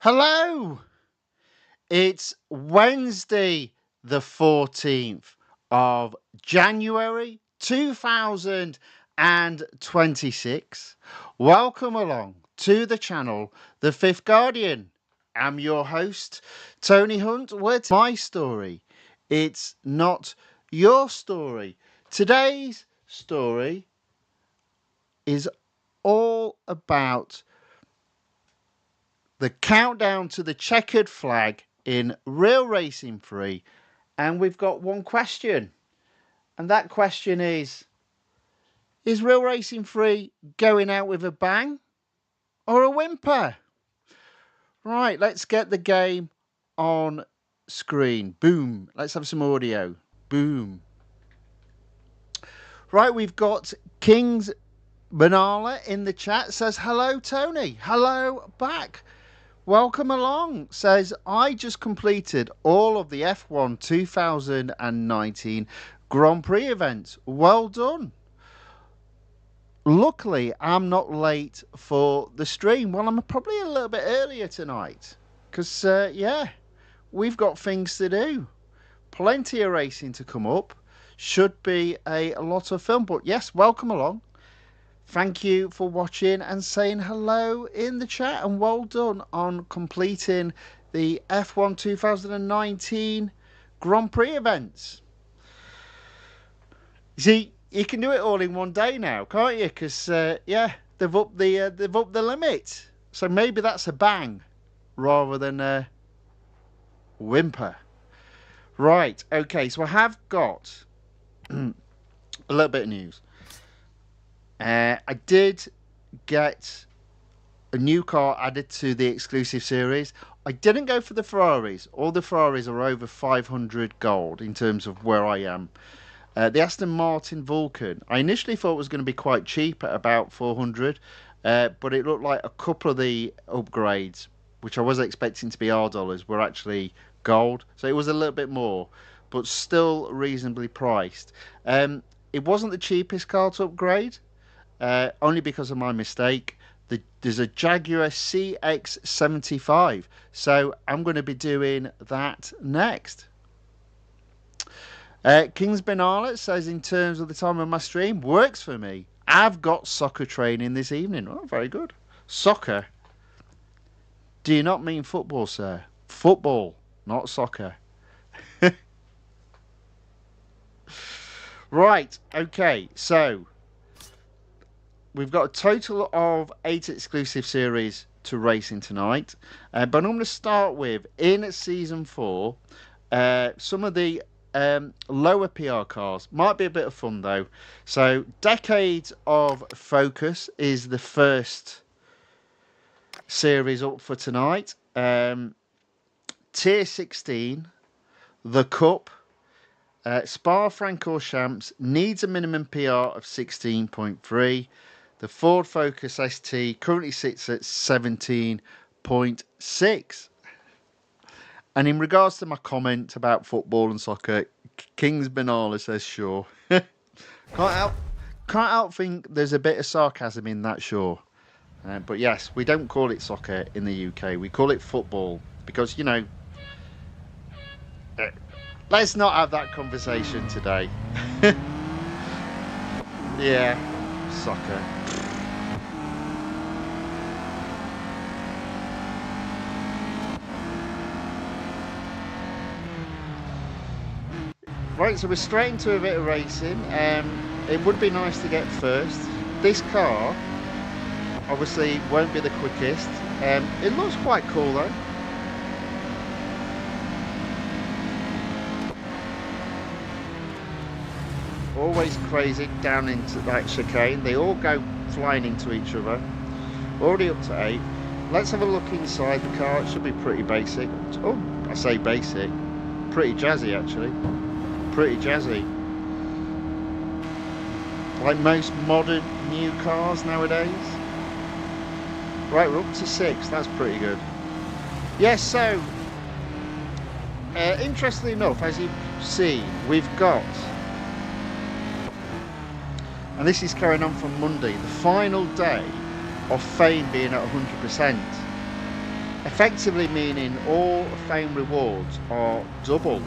Hello! It's Wednesday, the 14th of January 2026. Welcome along to the channel, The Fifth Guardian. I'm your host, Tony Hunt. With my story, it's not your story. Today's story is all about the countdown to the checkered flag in Real Racing 3, and we've got one question, and that question is Real Racing 3 going out with a bang or a whimper? Right, let's get the game on screen. Boom. Let's have some audio. Boom. Right, we've got King's Banala in the chat. Says, hello, Tony. Hello back. Welcome along. Says, I just completed all of the F1 2019 Grand Prix events. Well done. Luckily, I'm not late for the stream. Well, I'm probably a little bit earlier tonight because, yeah, we've got things to do. Plenty of racing to come up. Should be a lot of film. But yes, welcome along. Thank you for watching and saying hello in the chat, and well done on completing the F1 2019 Grand Prix events. See, you can do it all in one day now, can't you? Because yeah, they've upped the limit. So maybe that's a bang rather than a whimper. Right. Okay. So I have got a little bit of news. I did get a new car added to the exclusive series. I didn't go for the Ferraris. All the Ferraris are over 500 gold in terms of where I am. The Aston Martin Vulcan, I initially thought was going to be quite cheap at about 400, but it looked like a couple of the upgrades, which I was expecting to be $R, were actually gold. So it was a little bit more, but still reasonably priced. It wasn't the cheapest car to upgrade. Only because of my mistake. There's a Jaguar CX-75, so I'm going to be doing that next. King's Banana says, in terms of the time of my stream, works for me. I've got soccer training this evening. Oh, very good. Soccer? Do you not mean football, sir? Football, not soccer. Right, okay, so we've got a total of 8 exclusive series to racing tonight. But I'm going to start with, in Season 4, some of the lower PR cars. Might be a bit of fun, though. So, Decades of Focus is the first series up for tonight. Tier 16, the COUPE. Spa-Francorchamps needs a minimum PR of 16.3. The Ford Focus ST currently sits at 17.6. And in regards to my comment about football and soccer, King's Banana says sure. Can't help think there's a bit of sarcasm in that, sure. But yes, we don't call it soccer in the UK. We call it football because, you know, let's not have that conversation today. Yeah, soccer. Right, so we're straight into a bit of racing. It would be nice to get first. This car, obviously, won't be the quickest. It looks quite cool, though. Always crazy down into that chicane. They all go flying into each other. Already up to 8. Let's have a look inside the car. It should be pretty basic. Oh, I say basic. Pretty jazzy, actually. Pretty jazzy. Like most modern new cars nowadays. Right, we're up to 6. That's pretty good. Yes, so interestingly enough, as you see, we've got, and this is carrying on from Monday, the final day of Fame being at 100%. effectively meaning all fame rewards are double.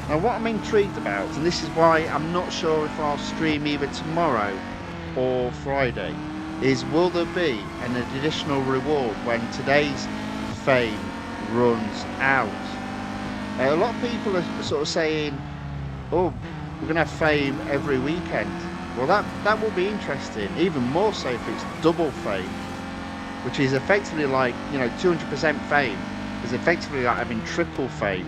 Now what I'm intrigued about, and this is why I'm not sure if I'll stream either tomorrow or Friday, is will there be an additional reward when today's fame runs out? A lot of people are sort of saying, oh, we're going to have fame every weekend. Well, that will be interesting, even more so if it's double fame, which is effectively like, 200% fame is effectively like having triple fame,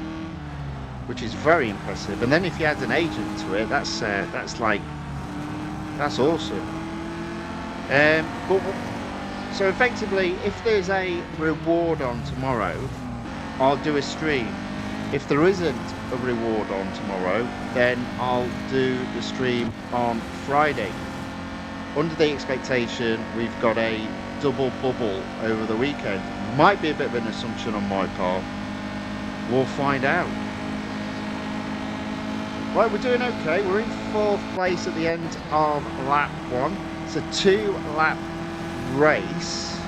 which is very impressive. And then if you add an agent to it, that's awesome. So effectively, if there's a reward on tomorrow, I'll do a stream. If there isn't a reward on tomorrow, then I'll do the stream on Friday. Under the expectation we've got a double bubble over the weekend. Might be a bit of an assumption on my part. We'll find out. Right, we're doing okay. We're in 4th place at the end of lap 1. It's a 2-lap race.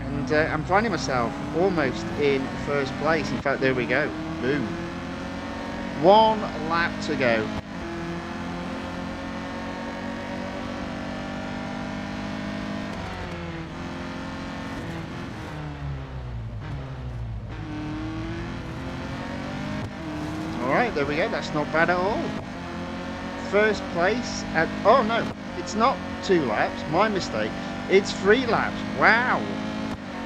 And I'm finding myself almost in 1st place. In fact, there we go. Boom. 1 lap to go. Alright, there we go. That's not bad at all. 1st place at... Oh, no. It's not 2 laps. My mistake. It's 3 laps. Wow.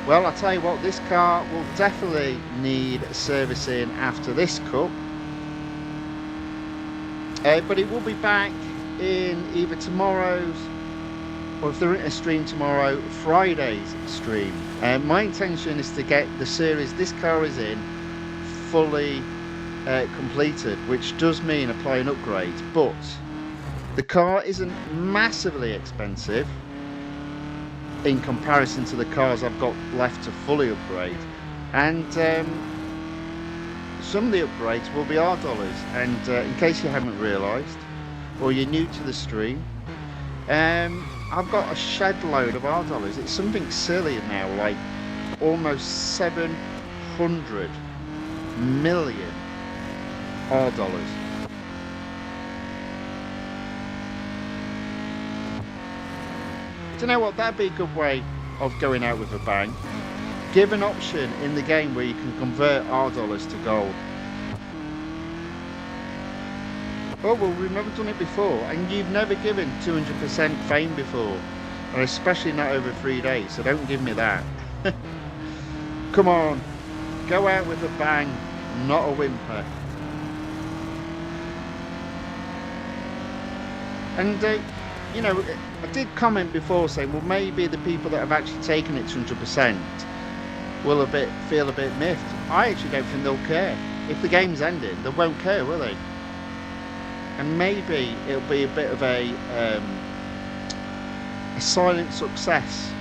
Well, I'll tell you what. This car will definitely need servicing after this cup. But it will be back in either tomorrow's, or if there isn't a stream tomorrow, Friday's stream. My intention is to get the series this car is in fully completed, which does mean applying upgrades, but the car isn't massively expensive in comparison to the cars I've got left to fully upgrade, and some of the upgrades will be $R, and in case you haven't realised, or you're new to the stream, I've got a shed load of $R. It's something silly now, like almost 700 million $R. Do you know what? That'd be a good way of going out with a bang. Give an option in the game where you can convert $R to gold. Oh, well, we've never done it before, and you've never given 200% fame before, and especially not over 3 days, so don't give me that. Come on, go out with a bang, not a whimper. And I did comment before saying, well, maybe the people that have actually taken it to 100% will feel a bit miffed. I actually don't think they'll care. If the game's ended, they won't care, will they? And maybe it'll be a bit of a silent success.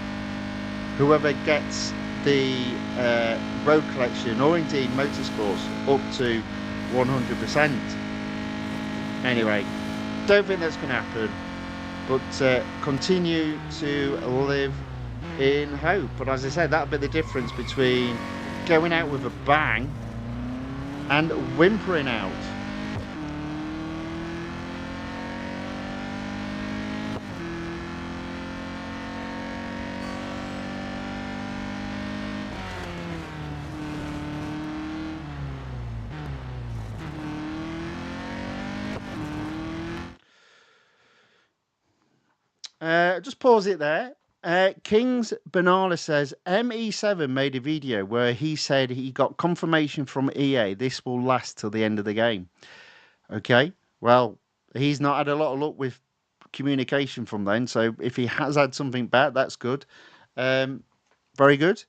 Whoever gets the road collection, or indeed motorsports, up to 100%. Anyway, don't think that's going to happen, but continue to live in hope. But as I said, that'll be the difference between going out with a bang and whimpering out. Just pause it there. Kings Banana says ME7 made a video where he said he got confirmation from EA this will last till the end of the game. Okay, well, he's not had a lot of luck with communication from then, so if he has had something bad, that's good. Very good.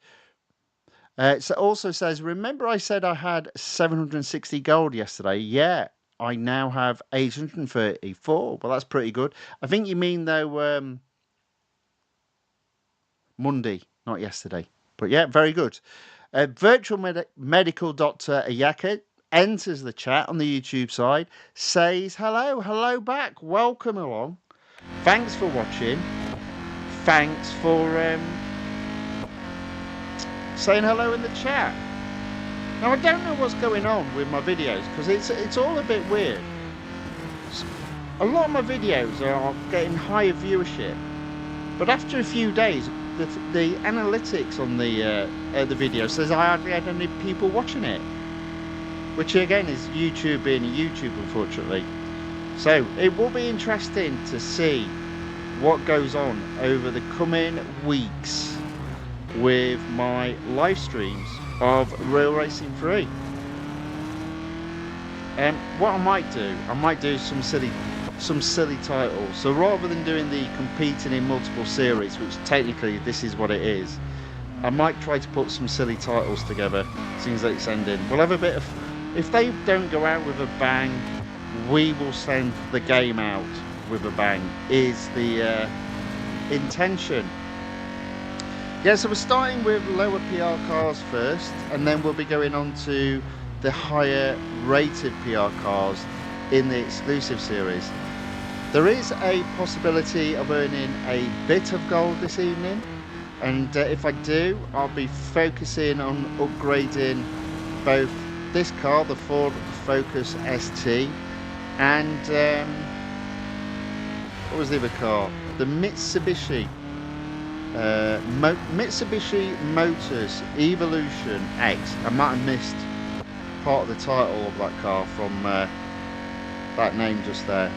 It also says, remember I said I had 760 gold yesterday? Yeah, I now have 834. Well, that's pretty good. I think you mean, though, Monday, not yesterday. But yeah, very good. Virtual medical doctor Ayaka enters the chat on the YouTube side, says hello back, welcome along. Thanks for watching. Thanks for saying hello in the chat. Now I don't know what's going on with my videos because it's all a bit weird. A lot of my videos are getting higher viewership, but after a few days, the analytics on the video says I hardly had any people watching it, which again is YouTube being YouTube, unfortunately. So it will be interesting to see what goes on over the coming weeks with my live streams of Real Racing 3. And what I might do some silly titles. So rather than doing the competing in multiple series, which technically this is what it is, I might try to put some silly titles together as soon as it's ending. We'll have a bit of, if they don't go out with a bang, we will send the game out with a bang, is the intention. Yeah, so we're starting with lower PR cars first, and then we'll be going on to the higher rated PR cars in the exclusive series. There is a possibility of earning a bit of gold this evening, and if I do, I'll be focusing on upgrading both this car, the Ford Focus ST, and what was the other car? The Mitsubishi Mitsubishi Motors Evolution X. I might have missed part of the title of that car from that name just there.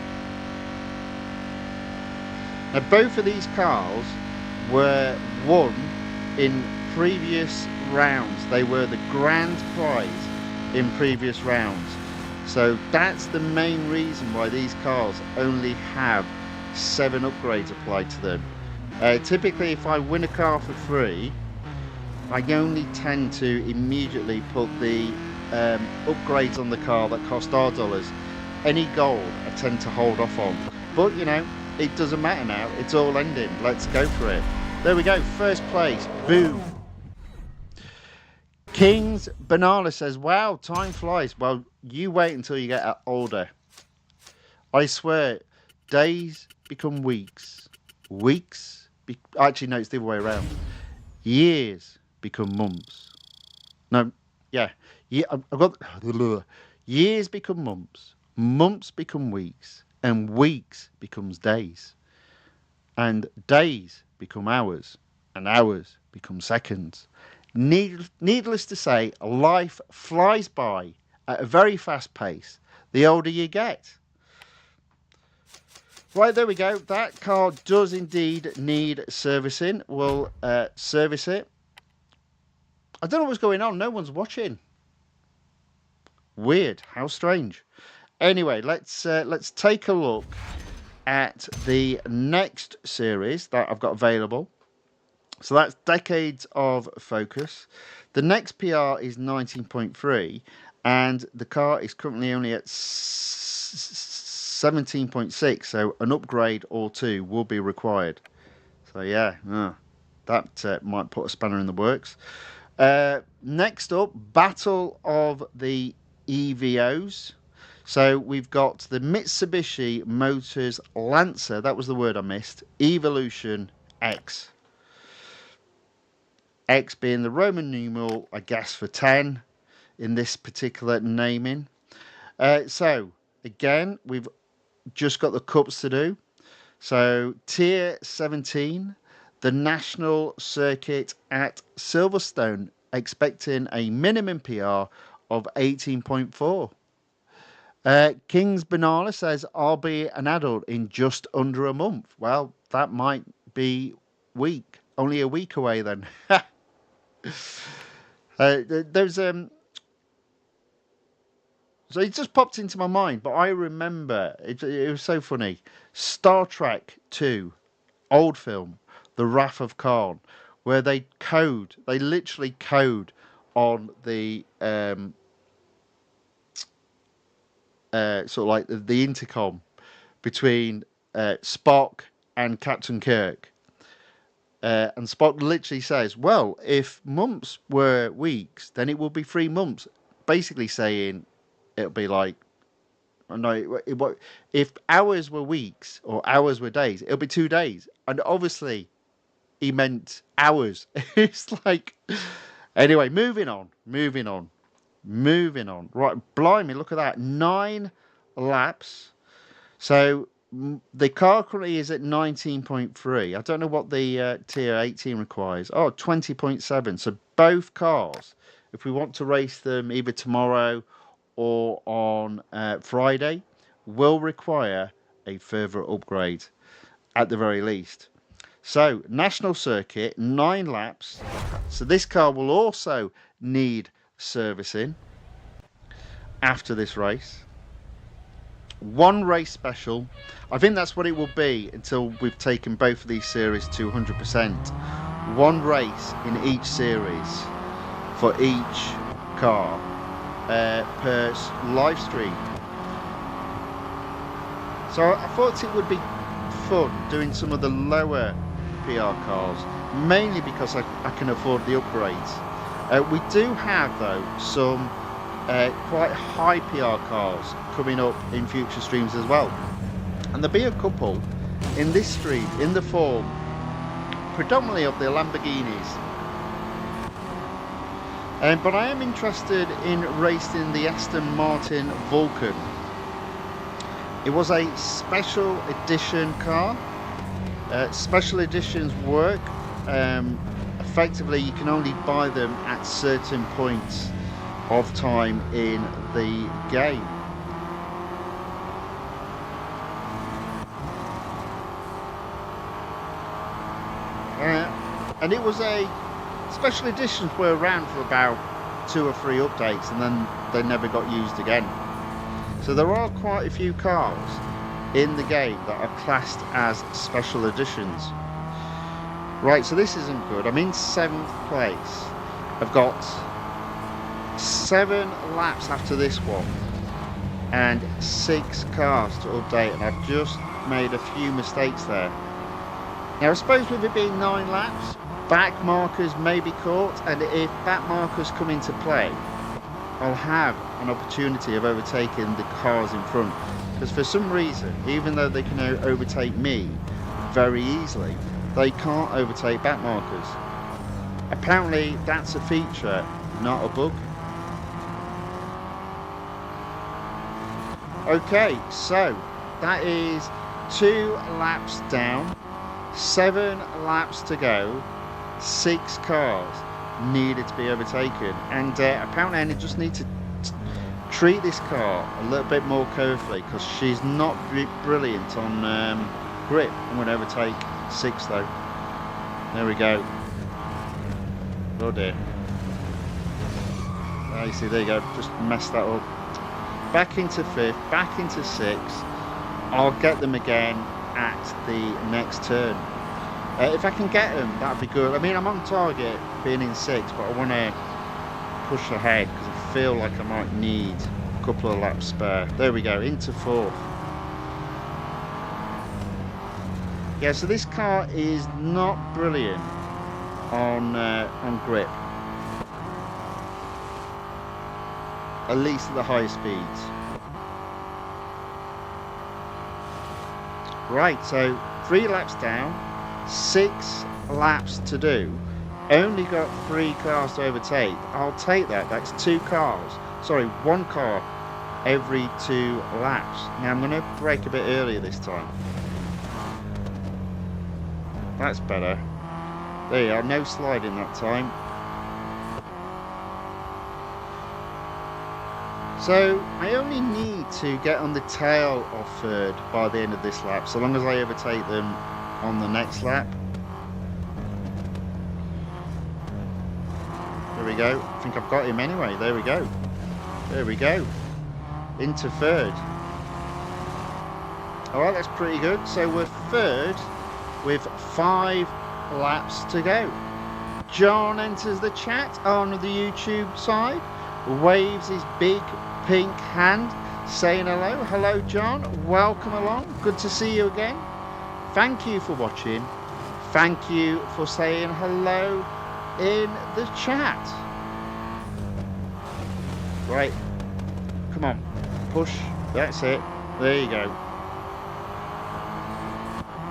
Now both of these cars were won in previous rounds. They were the grand prize in previous rounds. So that's the main reason why these cars only have 7 upgrades applied to them. Typically if I win a car for free, I only tend to immediately put the upgrades on the car that cost $R. Any gold I tend to hold off on, but you know, it doesn't matter now, it's all ending, let's go for it. There we go, first place, boom. King's Banana says, wow, time flies. Well, you wait until you get older. I swear, days become weeks, actually no, it's the other way around. Years become months. No, yeah, I've got years become months, months become weeks, and weeks becomes days, and days become hours, and hours become seconds. Needless to say, life flies by at a very fast pace the older you get. Right, there we go. That car does indeed need servicing. We'll service it. I don't know what's going on. No one's watching. Weird. How strange. Anyway, let's take a look at the next series that I've got available. So that's Decades of Focus. The next PR is 19.3, and the car is currently only at 17.6, so an upgrade or 2 will be required. So yeah, that might put a spanner in the works. Next up, Battle of the EVOs. So we've got the Mitsubishi Motors Lancer, that was the word I missed, Evolution X. X being the Roman numeral, I guess, for 10 in this particular naming. So again, we've just got the cups to do. So tier 17, the national circuit at Silverstone, expecting a minimum PR of 18.4. King's Banana says, I'll be an adult in just under a month. Well, that might be only a week away then. There's so it just popped into my mind, but I remember it was so funny. Star Trek 2, old film, The Wrath of Khan, where they literally code on the sort of like the intercom between Spock and Captain Kirk. And Spock literally says, well, if months were weeks, then it would be 3 months. Basically saying, it'll be like, no, if hours were weeks or hours were days, it'll be 2 days. And obviously, he meant hours. It's like, anyway, moving on. Right, blimey, look at that. 9 laps. So the car currently is at 19.3. I don't know what the tier 18 requires. Oh, 20.7. So both cars, if we want to race them either tomorrow or on Friday, will require a further upgrade at the very least. So national circuit, 9 laps. So this car will also need servicing after this race. 1 race special. I think that's what it will be until we've taken both of these series to 100%. 1 race in each series for each car per live stream. So I thought it would be fun doing some of the lower PR cars, mainly because I can afford the upgrades. We do have though some quite high PR cars coming up in future streams as well, and there'll be a couple in this stream in the form predominantly of the Lamborghinis, but I am interested in racing the Aston Martin Vulcan. It was a special edition car. Special editions work, effectively you can only buy them at certain points of time in the game. And it was a special editions were around for about 2 or 3 updates, and then they never got used again. So there are quite a few cars in the game that are classed as special editions. Right, so this isn't good. I'm in 7th place. I've got 7 laps after this one and 6 cars to update, and I've just made a few mistakes there. Now I suppose with it being 9 laps, back markers may be caught, and if back markers come into play, I'll have an opportunity of overtaking the cars in front, because for some reason, even though they can overtake me very easily, they can't overtake back markers. Apparently that's a feature, not a bug. Okay, so that is 2 laps down, 7 laps to go, 6 cars needed to be overtaken, and apparently I just need to treat this car a little bit more carefully, because she's not brilliant on grip. I'm going to overtake 6 though. There we go. Oh dear. You see, there you go, just messed that up. Back into 5th, back into 6th. I'll get them again at the next turn. If I can get them, that'd be good. I mean, I'm on target being in 6th, but I want to push ahead because I feel like I might need a couple of laps spare. There we go, into 4th. Yeah, so this car is not brilliant on grip, at least at the higher speeds. Right, so 3 laps down, 6 laps to do. Only got 3 cars to overtake. I'll take that. That's 2 cars. Sorry, 1 car every 2 laps. Now I'm going to brake a bit earlier this time. That's better. There you are, no sliding that time. So I only need to get on the tail of 3rd by the end of this lap, so long as I overtake them on the next lap. There we go. I think I've got him anyway. There we go. There we go. Into 3rd. Alright, that's pretty good. So we're 3rd with 5 laps to go. John enters the chat on the YouTube side, waves his big pink hand, saying hello. Hello John, welcome along, good to see you again. Thank you for watching, thank you for saying hello in the chat. Right, Come on, push. That's it. There you go.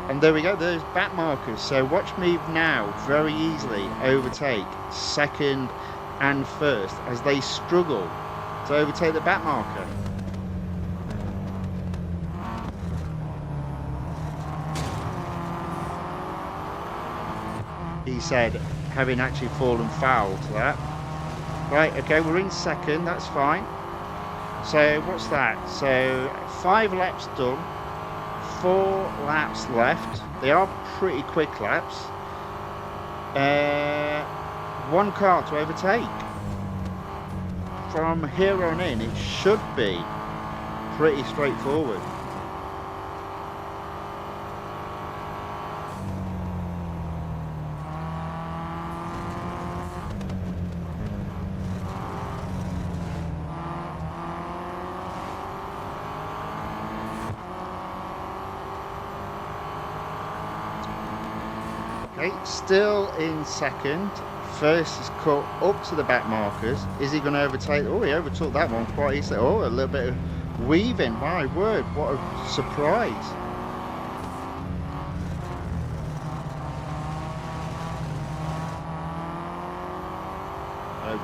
And there we go, there's back markers. So watch me now very easily overtake second and first as they struggle to overtake the back marker. He said, having actually fallen foul to that. Right, okay, we're in second, that's fine. So what's that? So 5 laps done, 4 laps left. They are pretty quick laps. 1 car to overtake. From here on in, it should be pretty straightforward. Okay, still in second. First is cut up to the back markers. Is he going to overtake? Oh, he overtook that one quite easily. Oh, a little bit of weaving. My word, what a surprise.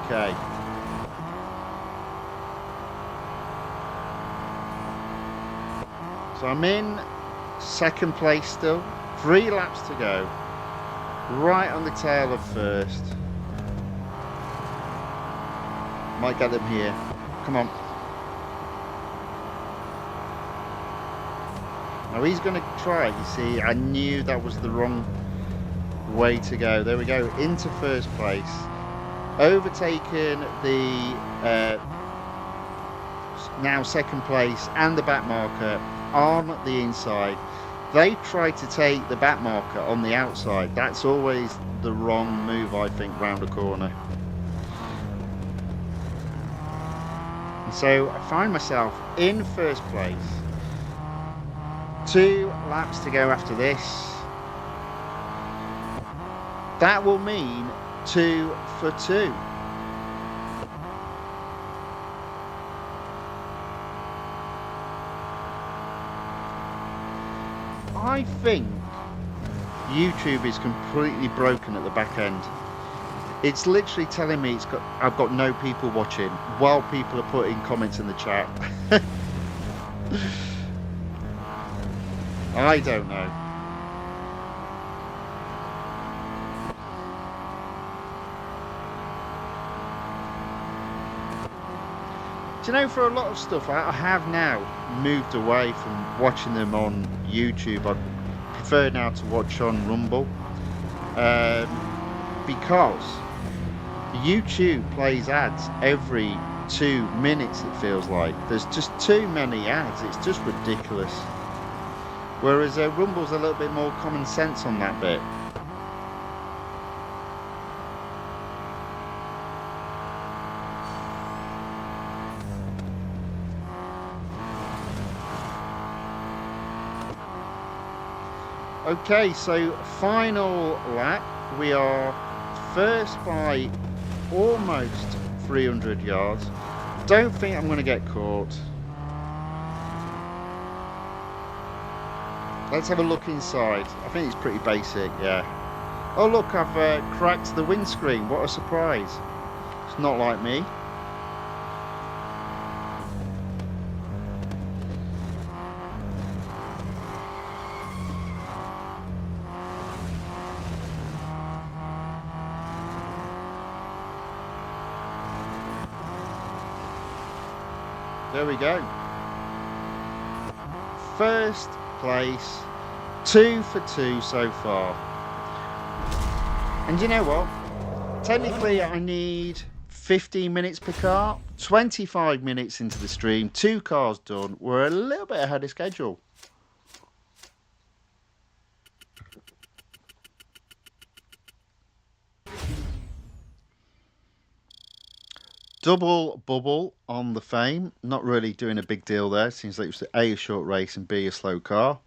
Okay. So I'm in second place still. 3 laps to go. Right on the tail of first. Might get them here. Come on. Now he's going to try. You see, I knew that was the wrong way to go. There we go. Into first place. Overtaken the now second place and the back marker on the inside. They try to take the back marker on the outside. That's always the wrong move, I think, round a corner. And so I find myself in first place. 2 laps to go after this. That will mean 2 for 2. I think YouTube is completely broken at the back end. It's literally telling me I've got no people watching while people are putting comments in the chat. I don't know. Do you know, for a lot of stuff I have now moved away from watching them on YouTube. I prefer now to watch on Rumble because YouTube plays ads every 2 minutes, it feels like. There's just too many ads, it's just ridiculous. Whereas Rumble's a little bit more common sense on that bit. Okay, so final lap. We are first by almost 300 yards. Don't think I'm going to get caught. Let's have a look inside. I think it's pretty basic, yeah. Oh look, I've cracked the windscreen. What a surprise. It's not like me. There we go. First place, 2 for 2 so far. And you know what? Technically I need 15 minutes per car. 25 minutes into the stream, 2 cars done. We're a little bit ahead of schedule. Double bubble on the Fame. Not really doing a big deal there. Seems like it was A, a short race, and B, a slow car.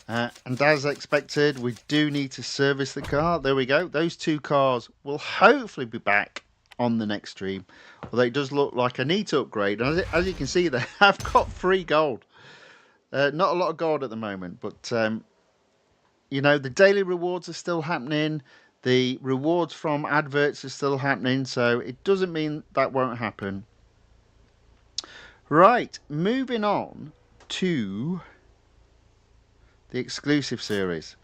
And as expected, we do need to service the car. There we go. Those 2 cars will hopefully be back on the next stream. Although it does look like I need to upgrade. And as you can see there, I've got free gold. Not a lot of gold at the moment, but you know, the daily rewards are still happening. The rewards from adverts are still happening, so it doesn't mean that won't happen. Right, moving on to the exclusive series.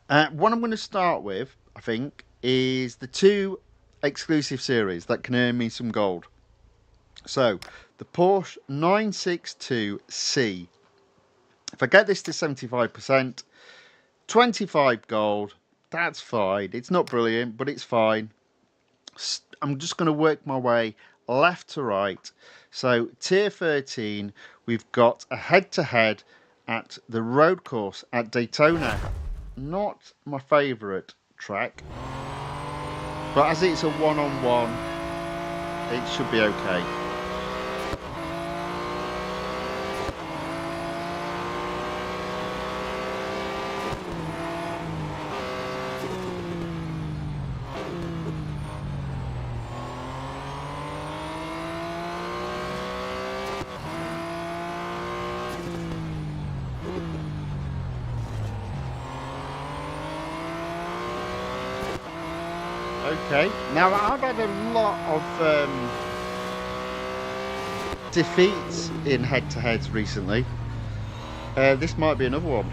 What I'm going to start with, I think, is the 2 exclusive series that can earn me some gold. So, the Porsche 962C. If I get this to 75%, 25 gold, that's fine. It's not brilliant, but it's fine. I'm just going to work my way left to right. So, tier 13, we've got a head-to-head at the road course at Daytona. Not my favourite track, but as it's a one-on-one, it should be okay. Okay, now I've had a lot of defeats in head-to-heads recently. This might be another one.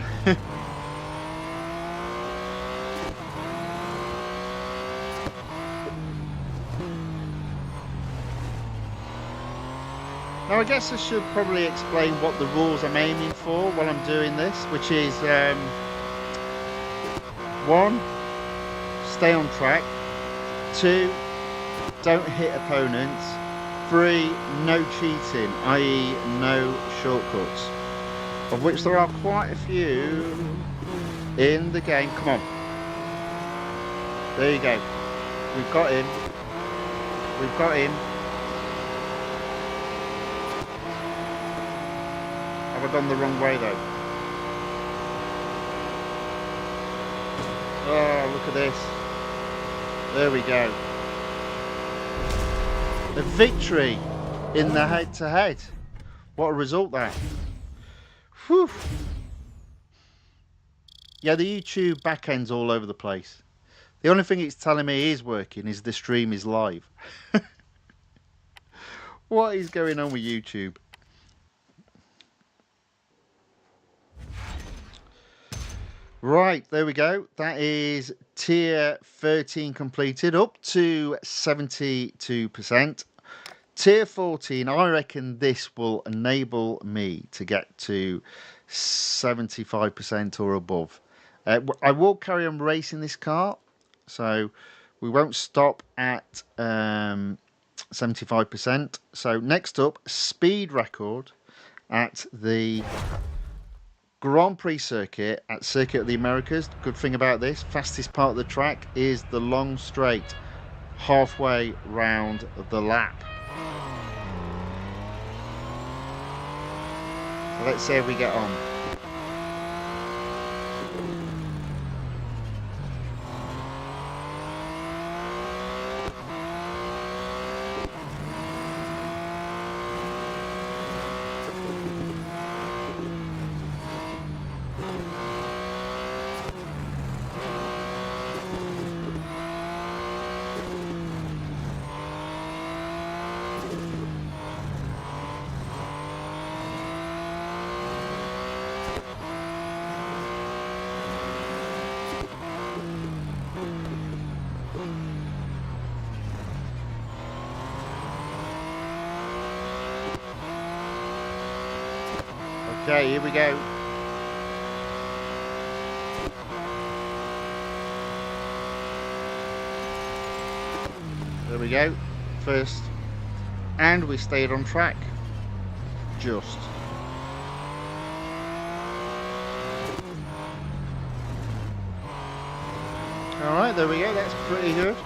Now I guess I should probably explain what the rules I'm aiming for while I'm doing this, which is 1, stay on track. 2, don't hit opponents. 3, no cheating, i.e. no shortcuts, of which there are quite a few in the game. Come on. There you go. We've got him. We've got him. Have I gone the wrong way though? Oh, look at this. There we go. A victory in the head-to-head. What a result there. Whew. Yeah, the YouTube backend's all over the place. The only thing it's telling me is working is the stream is live. What is going on with YouTube? Right, there we go. That is tier 13 completed, up to 72%. Tier 14, I reckon this will enable me to get to 75% or above. I will carry on racing this car, so we won't stop at 75%. So next up, speed record at the Grand Prix circuit at Circuit of the Americas. Good thing about this, fastest part of the track is the long straight halfway round the lap. So let's see how we get on. Okay, here we go. There we go. First. And we stayed on track. Just. Alright, there we go. That's pretty good.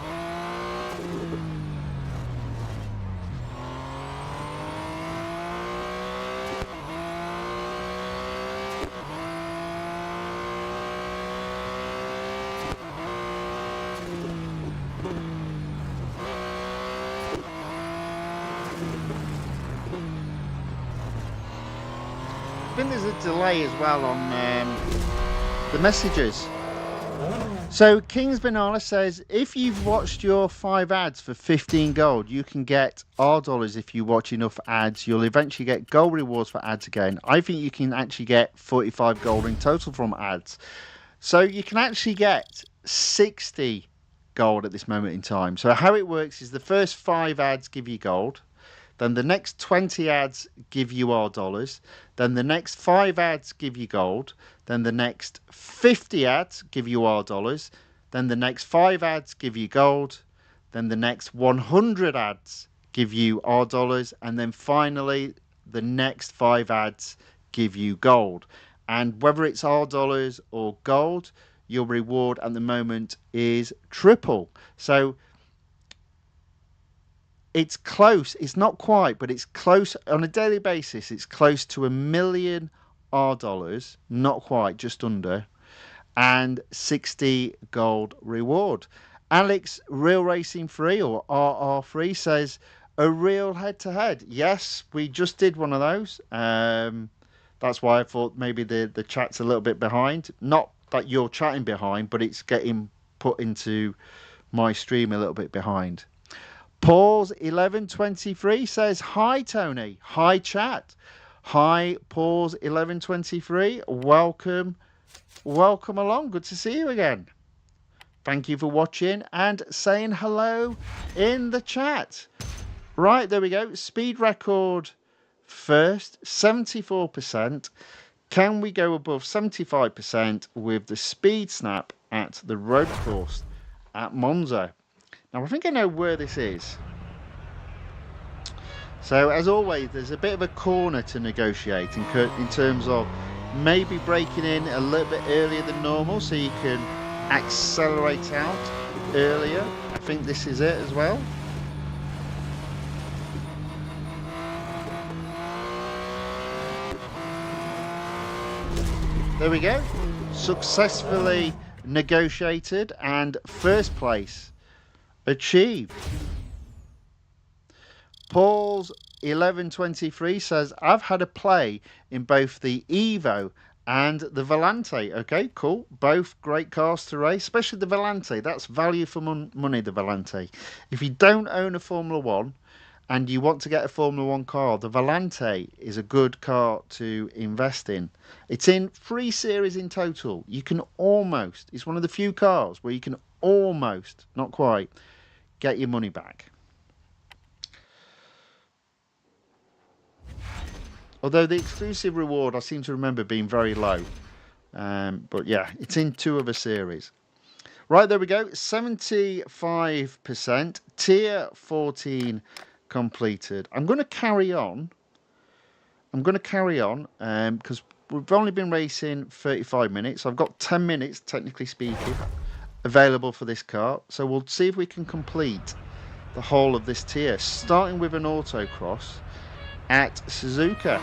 I think there's a delay as well on the messages. So King's Banana says, if you've watched your 5 ads for 15 gold, you can get $R if you watch enough ads. You'll eventually get gold rewards for ads again. I think you can actually get 45 gold in total from ads. So you can actually get 60 gold at this moment in time. So how it works is the first 5 ads give you gold. Then the next 20 ads give you R dollars. Then the next 5 ads give you gold. Then the next 50 ads give you R dollars. Then the next 5 ads give you gold. Then the next 100 ads give you R dollars. And then finally, the next 5 ads give you gold. And whether it's R dollars or gold, your reward at the moment is triple. So it's close. It's not quite, but it's close. On a daily basis, it's close to $1 million R dollars. Not quite, just under. And 60 gold reward. Alex Real Racing Free, or RR3, says, a real head-to-head. Yes, we just did one of those. That's why I thought maybe the chat's a little bit behind. Not that you're chatting behind, but it's getting put into my stream a little bit behind. Paul's 1123 says, hi Tony, hi chat. Hi Paul's 1123, welcome along, good to see you again. Thank you for watching and saying hello in the chat. Right, there we go, speed record first, 74%. Can we go above 75% with the speed snap at the road course at Monza? Now, I think I know where this is. So, as always, there's a bit of a corner to negotiate in terms of maybe breaking in a little bit earlier than normal so you can accelerate out earlier. I think this is it as well. There we go. Successfully negotiated and first place achieved. Paul's 1123 says, I've had a play in both the Evo and the Volante. Okay, cool. Both great cars to race, especially the Volante. That's value for money, the Volante. If you don't own a Formula 1 and you want to get a Formula 1 car, the Volante is a good car to invest in. It's in 3 series in total. You can almost, it's one of the few cars where you can almost, not quite, get your money back. Although the exclusive reward I seem to remember being very low. But yeah, it's in 2 of a series. Right, there we go. 75%. Tier 14 completed. I'm going to carry on. Because we've only been racing 35 minutes. I've got 10 minutes, technically speaking, available for this car. So we'll see if we can complete the whole of this tier, starting with an autocross at Suzuka.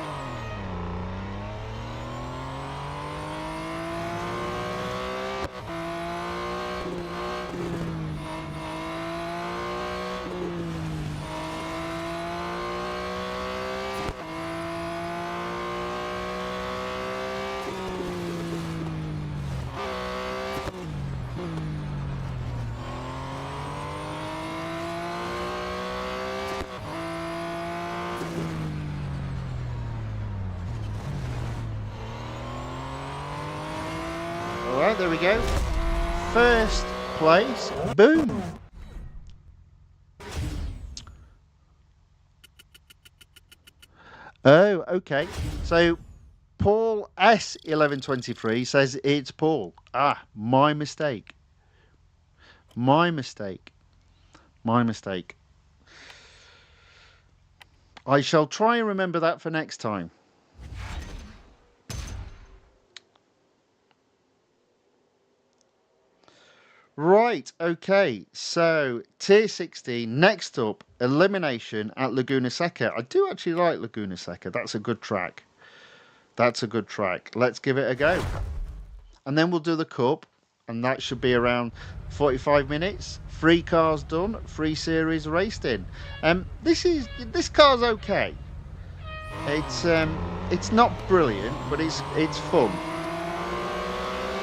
Alright, there we go. First place. Boom. Oh, okay. So Paul S1123 says it's Paul. Ah, my mistake. My mistake. My mistake. I shall try and remember that for next time. Right, okay, so tier 16, next up, elimination at Laguna Seca. I do actually like Laguna Seca, that's a good track. That's a good track. Let's give it a go. And then we'll do the Cup, and that should be around 45 minutes. 3 cars done, 3 series raced in. This car's okay. It's not brilliant, but it's fun.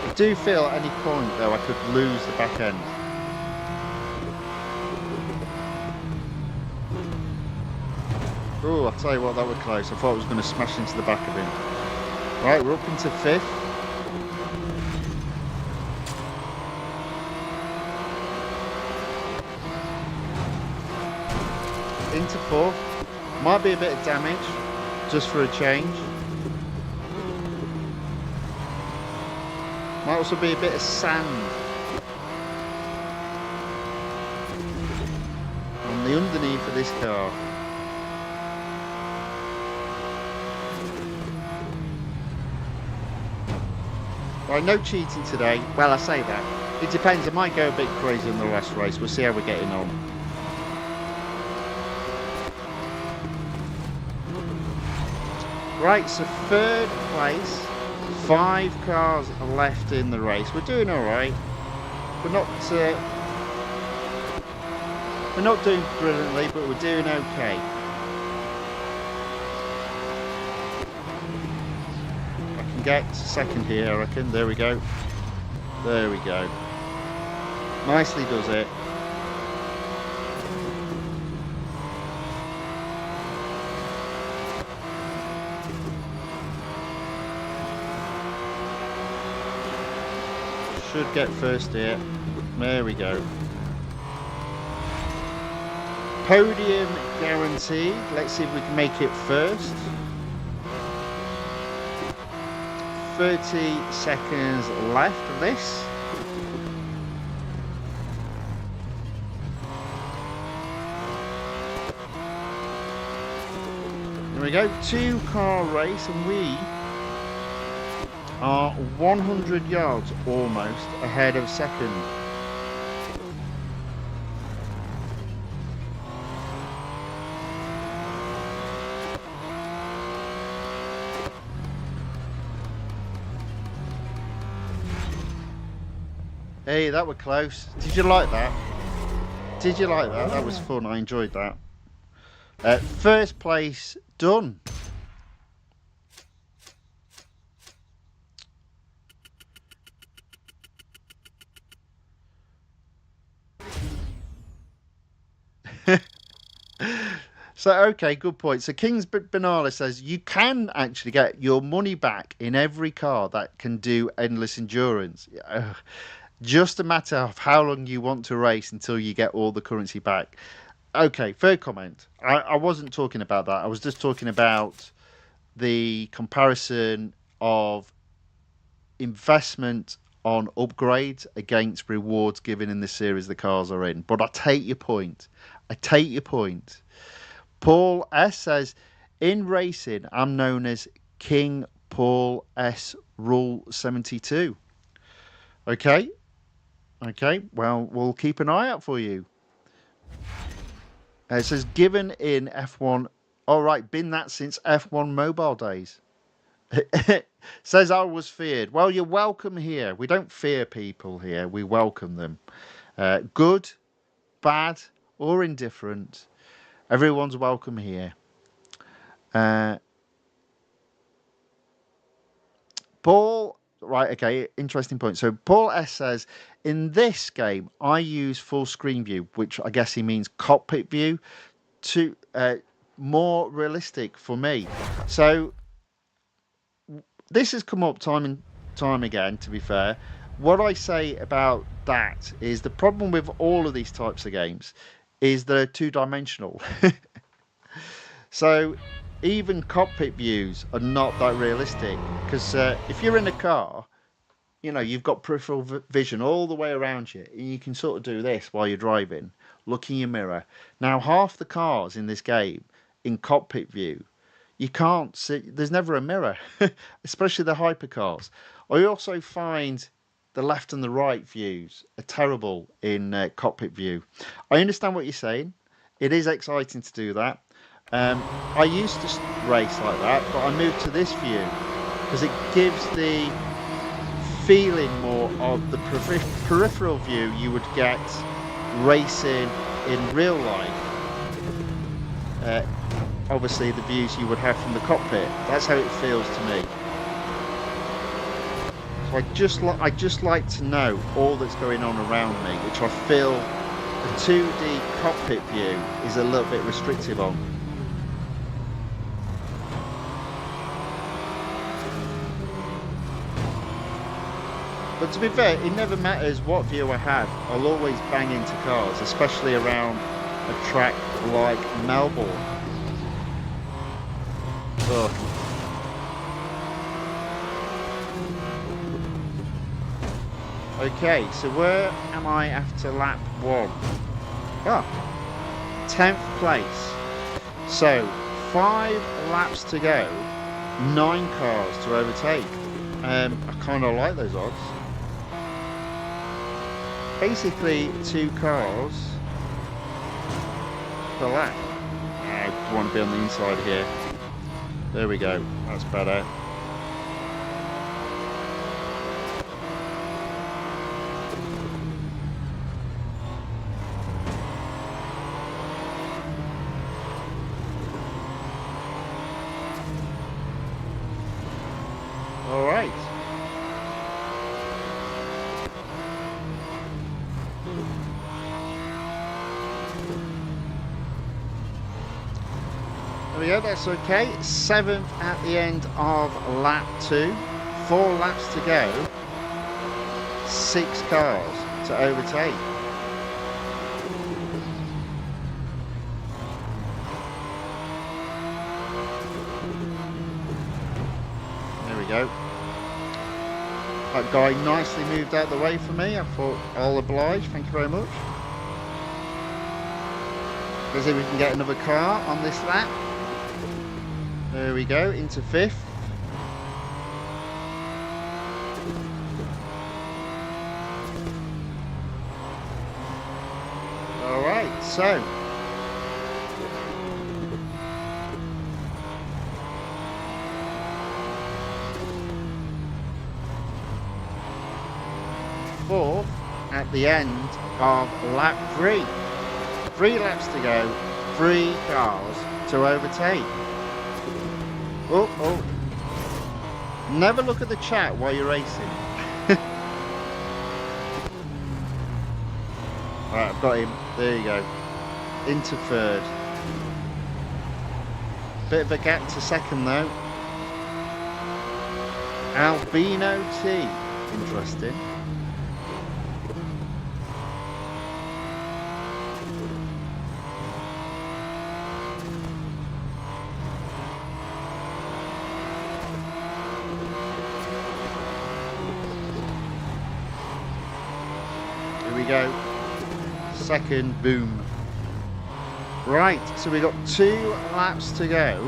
I do feel at any point though I could lose the back end. Oh, I'll tell you what, that was close. I thought I was going to smash into the back of him. Right, we're up into 5th. Into 4th. Might be a bit of damage, just for a change. Might also be a bit of sand on the underneath of this car. Right, no cheating today. Well, I say that. It depends. I might go a bit crazy in the last race. We'll see how we're getting on. Right, so 3rd place. 5 cars left in the race. We're doing all right. We're not doing brilliantly, but we're doing okay. Get 2nd here, I reckon. There we go. There we go. Nicely does it. Should get 1st here. There we go. Podium guaranteed. Let's see if we can make it 1st. 30 seconds left of this. There we go, 2-car race, and we are 100 yards almost ahead of 2nd. Hey, that was close. Did you like that? Did you like that? That was fun. I enjoyed that. 1st place done. So, okay, good point. So, King's Banana says you can actually get your money back in every car that can do endless endurance. Just a matter of how long you want to race until you get all the currency back. Okay, 3rd comment. I wasn't talking about that. I was just talking about the comparison of investment on upgrades against rewards given in the series the cars are in. But I take your point. I take your point. Paul S says, in racing, I'm known as King Paul S Rule 72. Okay. Okay, well, we'll keep an eye out for you. It says, given in F1. All right, been that since F1 mobile days. Says I was feared. Well, you're welcome here. We don't fear people here. We welcome them. Good, bad, or indifferent. Everyone's welcome here. Paul, right, okay, interesting point. So Paul S says, in this game, I use full screen view, which I guess he means cockpit view, to more realistic for me. So this has come up time and time again, to be fair. What I say about that is the problem with all of these types of games is they're 2-dimensional. So even cockpit views are not that realistic, because if you're in a car, you know, you've got peripheral vision all the way around you, and you can sort of do this while you're driving, look in your mirror. Now, half the cars in this game, in cockpit view, you can't see, there's never a mirror, especially the hypercars. I also find the left and the right views are terrible in cockpit view. I understand what you're saying. It is exciting to do that. I used to race like that, but I moved to this view because it gives the feeling more of the peripheral view you would get racing in real life. Obviously the views you would have from the cockpit. That's how it feels to me. So I just like to know all that's going on around me, which I feel a 2D cockpit view is a little bit restrictive on. But to be fair, it never matters what view I have. I'll always bang into cars, especially around a track like Melbourne. Ugh. Okay, so where am I after lap 1? Ah, 10th place. So 5 laps to go, 9 cars to overtake. I kind of like those odds. Basically 2 cars per lap. I want to be on the inside here. There we go, that's better. All right. There we go, that's okay. 7th at the end of lap 2. 4 laps to go. 6 cars to overtake. There we go. That guy nicely moved out the way for me. I thought, I'll oblige, thank you very much. Let's see if we can get another car on this lap. There we go, into 5th. Alright, so fourth at the end of lap 3. 3 laps to go, 3 cars to overtake. Oh, oh. Never look at the chat while you're racing. Alright, I've got him. There you go. Into 3rd. Bit of a gap to 2nd though. Albino T. Interesting. Go. 2nd, boom. Right, so we got 2 laps to go.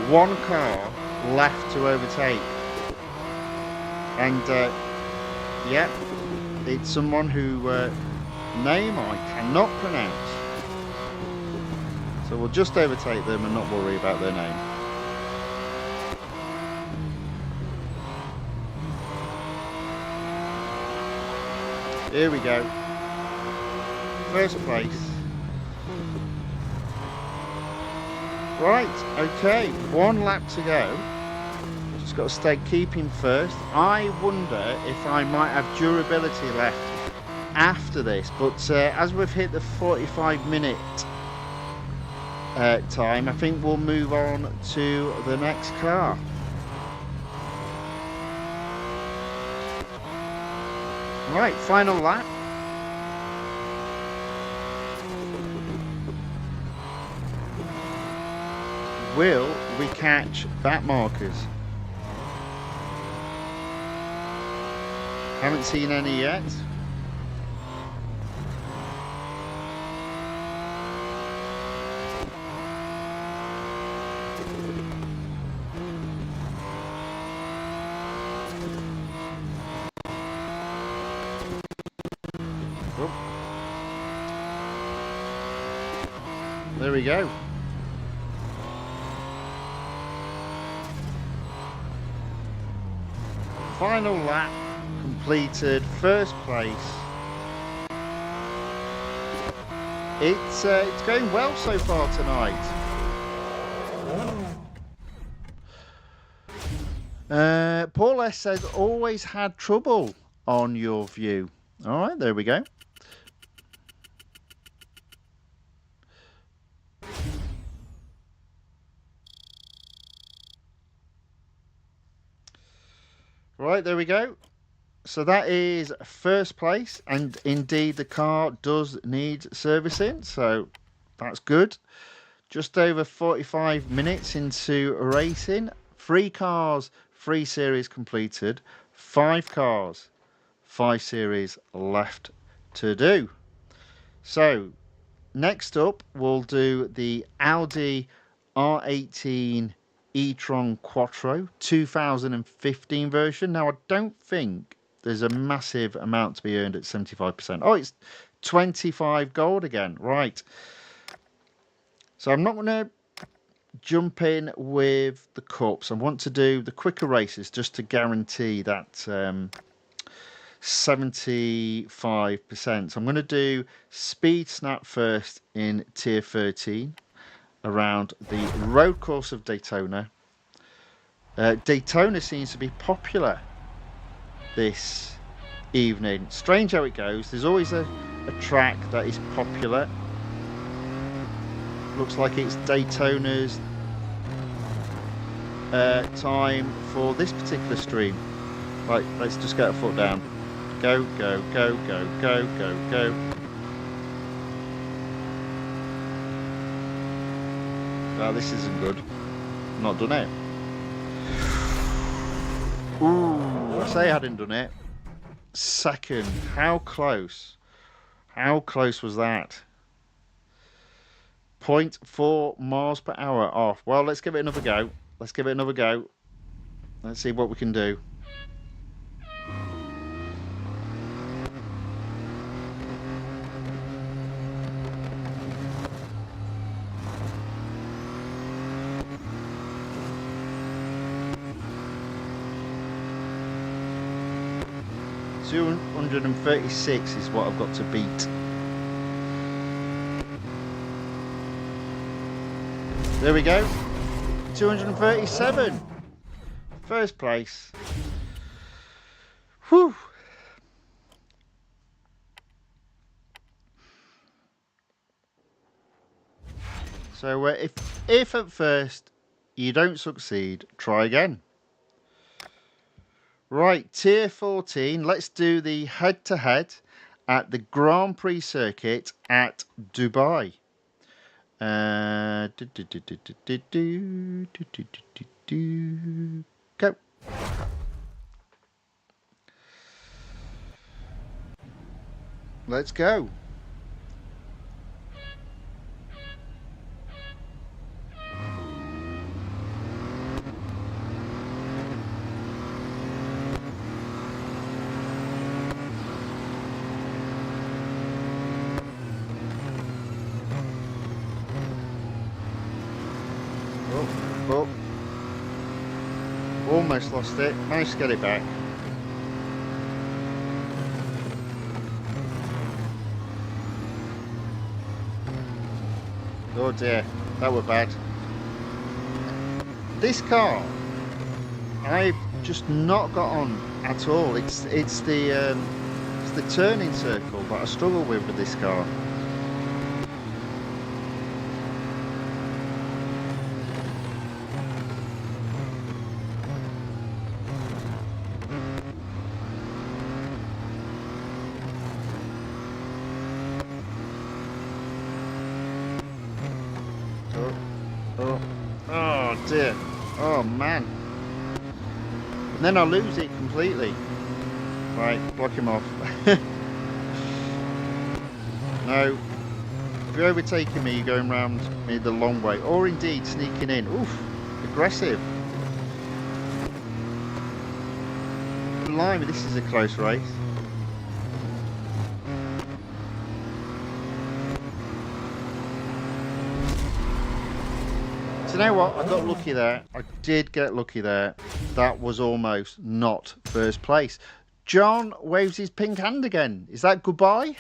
1 car left to overtake. And yeah, it's someone who name I cannot pronounce. So we'll just overtake them and not worry about their name. Here we go. 1st place. Right, okay, 1 lap to go. Just got to stay keeping 1st. I wonder if I might have durability left after this, but as we've hit the 45-minute time, I think we'll move on to the next car. Right, final lap. Will we catch back markers? Haven't seen any yet. There we go. Final lap completed, first place. It's going well so far tonight. Paul S says, always had trouble on your view. All right, there we go. Right, there we go. So that is first place, and indeed the car does need servicing, so that's good. Just over 45 minutes into racing. 3 cars, 3 series completed. 5 cars, 5 series left to do. So next up we'll do the Audi R18 E-TRON Quattro 2015 version. Now I don't think there's a massive amount to be earned at 75%. Oh, it's 25 gold again. Right. So I'm not going to jump in with the cups. I want to do the quicker races just to guarantee that 75%. So I'm going to do Speed Snap first in Tier 13 around the road course of Daytona. Daytona seems to be popular this evening. Strange how it goes. There's always a track that is popular. Looks like it's Daytona's time for this particular stream. Right, let's just get a foot down. Go, go, go, go, go, go, go. Oh, this isn't good. Not done it. Ooh, I say I hadn't done it. Second. How close? How close was that? 0.4 miles per hour off. Well, let's give it another go. Let's give it another go. Let's see what we can do. $236 is what I've got to beat. There we go. 237. First place. Whew. So if at first you don't succeed, try again. Right, Tier 14. Let's do the head-to-head at the Grand Prix circuit at Dubai. Go. Let's go. Oh, almost lost it. Managed to get it back. Oh dear, that were bad. This car, I've just not got on at all. It's the turning circle that I struggle with this car. Oh dear. Oh man. And then I lose it completely. Right, block him off. No. If you're overtaking me, you're going round me the long way. Or indeed sneaking in. Oof. Aggressive. Blimey, this is a close race. So you know what? I got lucky there. I did get lucky there. That was almost not first place. John waves his pink hand again. Is that goodbye?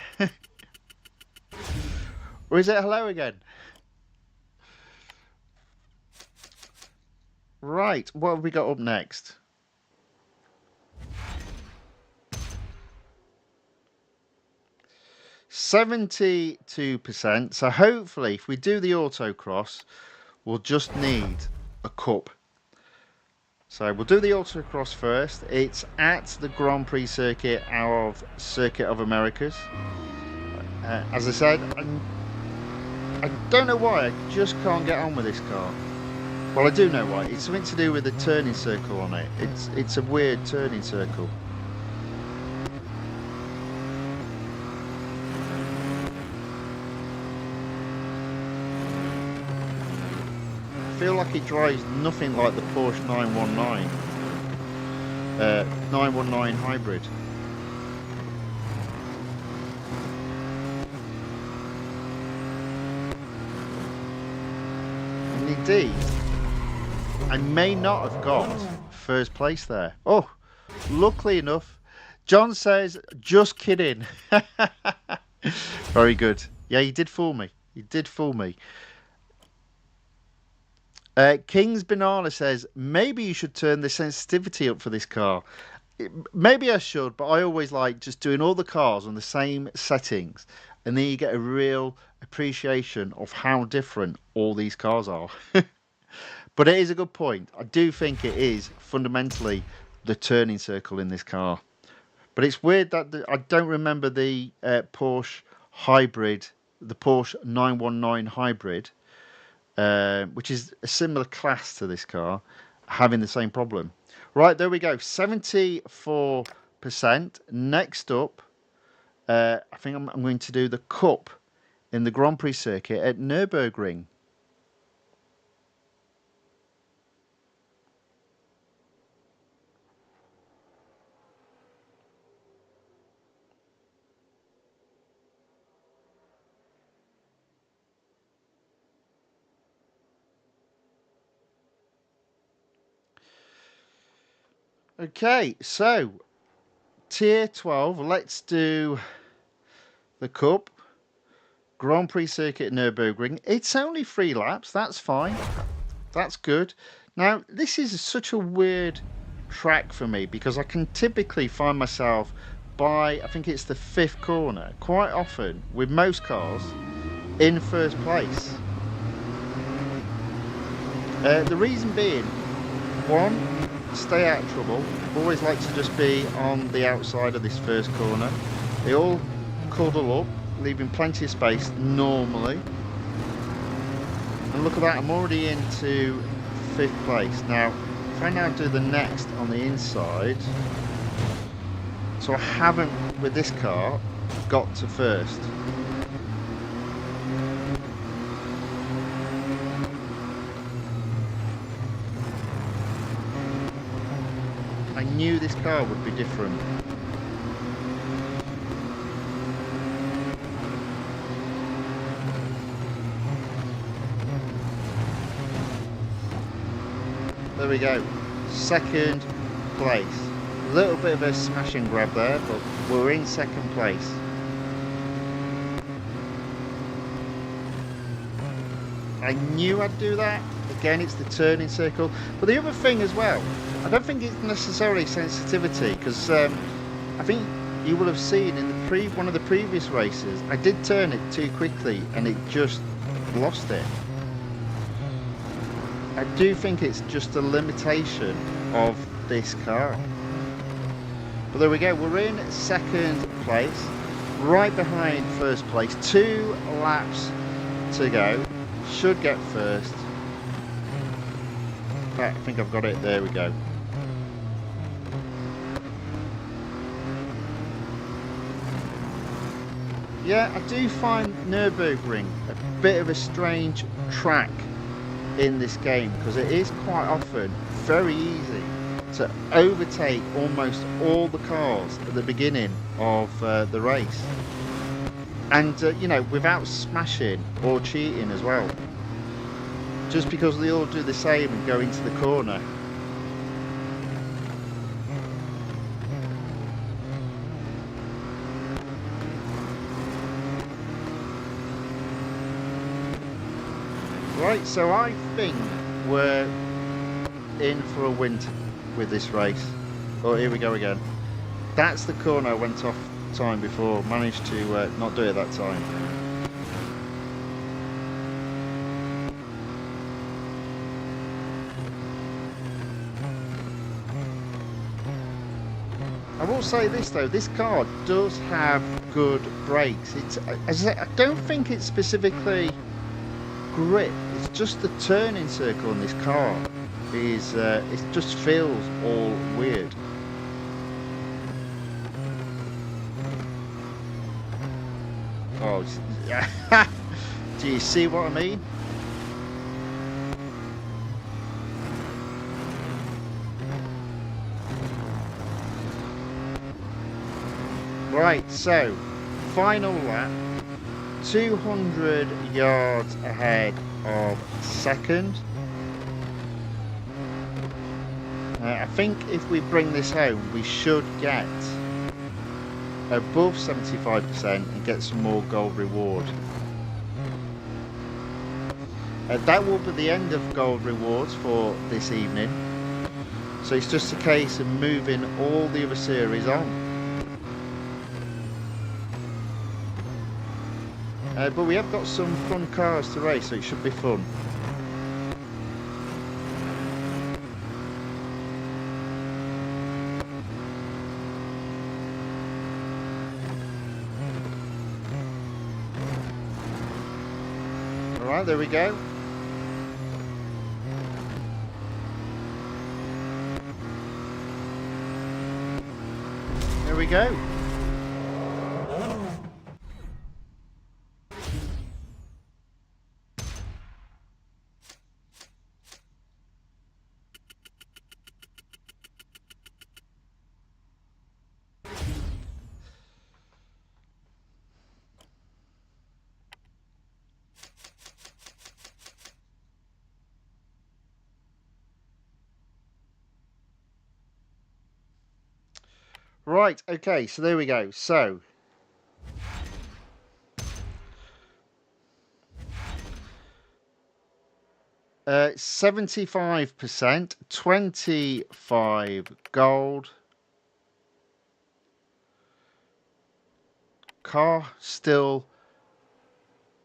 Or is it hello again? Right, what have we got up next? %72%. So hopefully, if we do the autocross, we'll just need a cup. So we'll do the autocross first. It's at the Grand Prix circuit of Circuit of Americas. As I said, I don't know why, I just can't get on with this car. Well, I do know why. It's something to do with the turning circle on it. It's a weird turning circle. I feel like it drives nothing like the Porsche 919 hybrid. And indeed, I may not have got first place there. Oh, luckily enough, John says, just kidding. Very good. Yeah, you did fool me. You did fool me. King's Banana says, maybe you should turn the sensitivity up for this car. Maybe I should, but I always like just doing all the cars on the same settings. And then you get a real appreciation of how different all these cars are. But it is a good point. I do think it is fundamentally the turning circle in this car. But it's weird that I don't remember the Porsche hybrid, the Porsche 919 hybrid, which is a similar class to this car, having the same problem. Right, there we go. 74%. Next up, I think I'm going to do the Cup in the Grand Prix circuit at Nürburgring. Okay, so tier 12, let's do the Cup, Grand Prix circuit at Nürburgring. It's only 3 laps, that's fine, that's good. Now, this is such a weird track for me because I can typically find myself by, I think it's the 5th corner, quite often, with most cars, in first place. The reason being, one, stay out of trouble. Always like to just be on the outside of this first corner. They all cuddle up, leaving plenty of space normally. And look at that, I'm already into 5th place. Now, if I now do the next on the inside, so I haven't, with this car, got to first. I knew this car would be different. There we go, 2nd place. A little bit of a smash and grab there, but we're in 2nd place. I knew I'd do that. Again, it's the turning circle. But the other thing as well, I don't think it's necessarily sensitivity, because I think you will have seen in the one of the previous races, I did turn it too quickly and it just lost it. I do think it's just a limitation of this car. But there we go, we're in 2nd place, right behind 1st place, 2 laps to go, should get first. In fact, I think I've got it, there we go. Yeah, I do find Nürburgring a bit of a strange track in this game, because it is quite often very easy to overtake almost all the cars at the beginning of the race, and you know, without smashing or cheating as well. just because they all do the same and go into the corner. Right, so I think we're in for a win with this race. Oh, here we go again. That's the corner I went off time before. Managed to not do it that time. I will say this though, this car does have good brakes. It's, as I say, I don't think it's specifically grip. It's just the turning circle on this car is it just feels all weird. Oh, do you see what I mean? Right, so final lap, 200 yards ahead of second. I think if we bring this home, we should get above 75% and get some more gold reward. That will be the end of gold rewards for this evening. So it's just a case of moving all the other series on. But we have got some fun cars to race, so it should be fun. Alright, there we go. There we go. Right, okay, so there we go. So, uh, 75%, 25 gold. Car still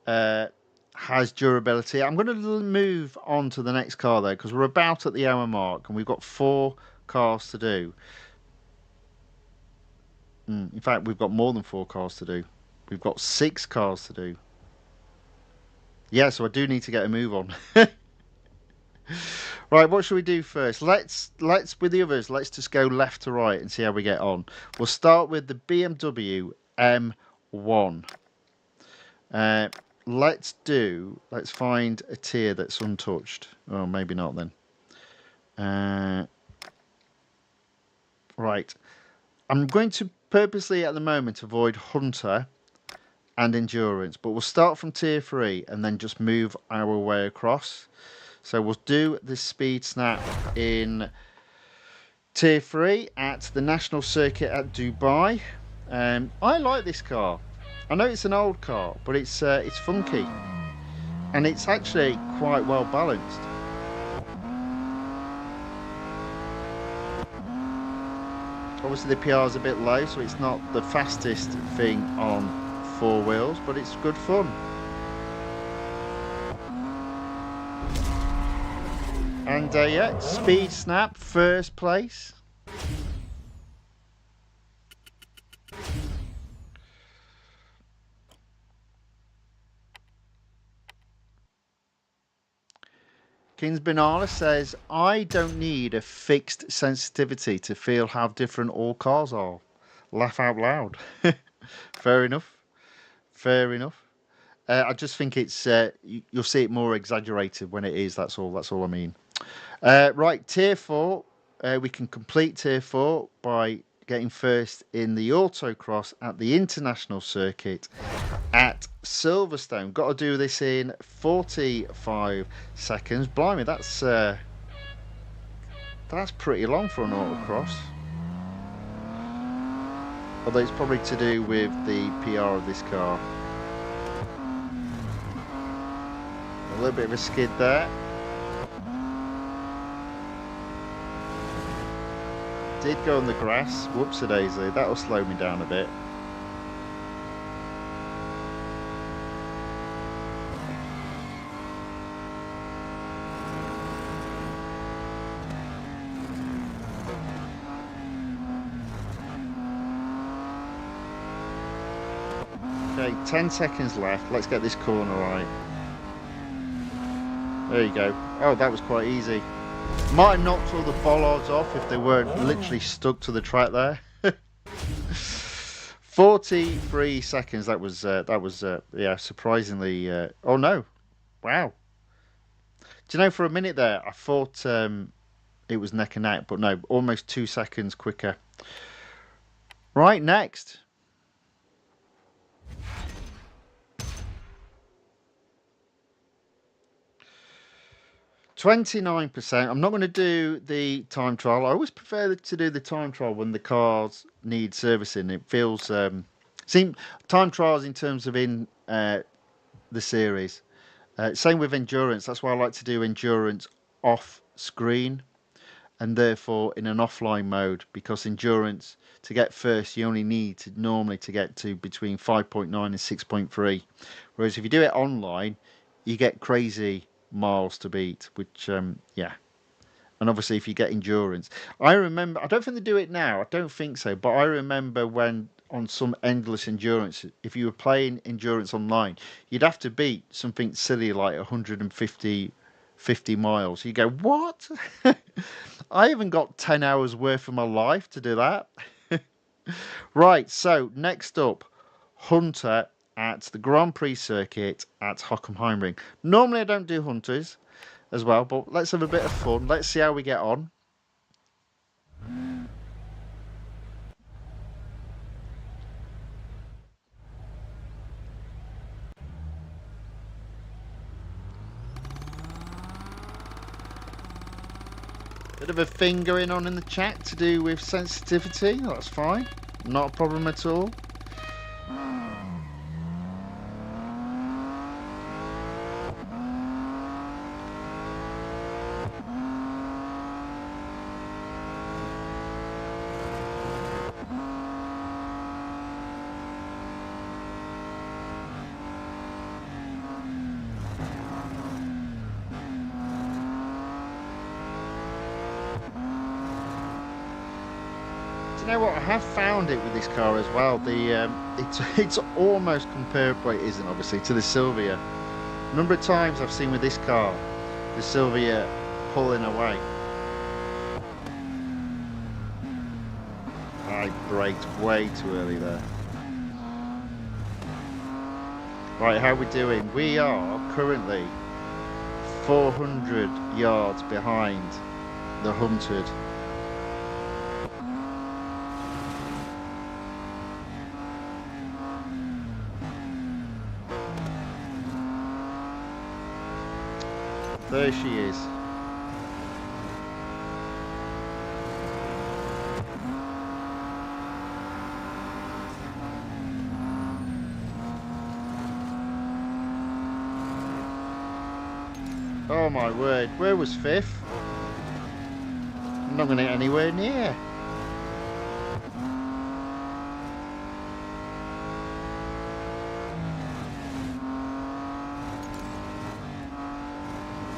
has durability. I'm going to move on to the next car though, because we're about at the hour mark and we've got 4 cars to do. In fact, we've got more than 4 cars to do. We've got 6 cars to do. Yeah, so I do need to get a move on. Right, what should we do first? Let's with the others, let's just go left to right and see how we get on. We'll start with the BMW M1. Let's find a tier that's untouched. Oh, maybe not then. Right. I'm going to purposely at the moment avoid Hunter and Endurance, but we'll start from tier 3 and then just move our way across. So we'll do the speed snap in tier 3 at the National Circuit at Dubai. I like this car. I know it's an old car, but it's funky and it's actually quite well balanced. Obviously the PR is a bit low, so it's not the fastest thing on 4 wheels, but it's good fun. And yeah, speed snap, first place. Kings Banana says, I don't need a fixed sensitivity to feel how different all cars are. Laugh out loud. Fair enough. Fair enough. I just think it's you'll see it more exaggerated when it is. That's all I mean. Right, tier 4. We can complete tier 4 by getting first in the autocross at the international circuit at Silverstone. Got to do this in 45 seconds. Blimey, that's pretty long for an autocross. Although it's probably to do with the PR of this car. A little bit of a skid there. Did go on the grass. Whoops-a-daisy. That'll slow me down a bit. Okay, 10 seconds left. Let's get this corner right. There you go. Oh, that was quite easy. Might have knocked all the bollards off if they weren't literally stuck to the track there. 43 seconds. That was yeah, surprisingly. Oh no! Wow. Do you know, for a minute there, I thought it was neck and neck, but no, almost 2 seconds quicker. Right, next. 29%. I'm not going to do the time trial. I always prefer to do the time trial when the cars need servicing. It feels time trials in terms of in the series. Same with endurance. That's why I like to do endurance off screen and therefore in an offline mode, because endurance, to get first, you only need to normally to get to between 5.9 and 6.3, whereas if you do it online, you get crazy miles to beat, which yeah. And obviously if you get endurance, I remember, I don't think they do it now, I don't think so, but I remember when on some endless endurance, if you were playing endurance online, you'd have to beat something silly like 150 miles. You go, what? I haven't got 10 hours worth of my life to do that. Right, so next up, Hunter at the Grand Prix circuit at Hockenheimring. Normally I don't do Hunters as well, but let's have a bit of fun. Let's see how we get on. Bit of a thing going on in the chat to do with sensitivity. That's fine. Not a problem at all. You know what? I have found it with this car as well. The it's almost comparable. It isn't, obviously, to the Silvia. A number of times I've seen with this car, the Silvia pulling away. I braked way too early there. Right, how are we doing? We are currently 400 yards behind the Hunted. There she is. Oh my word, where was fifth? I'm not going to get anywhere near.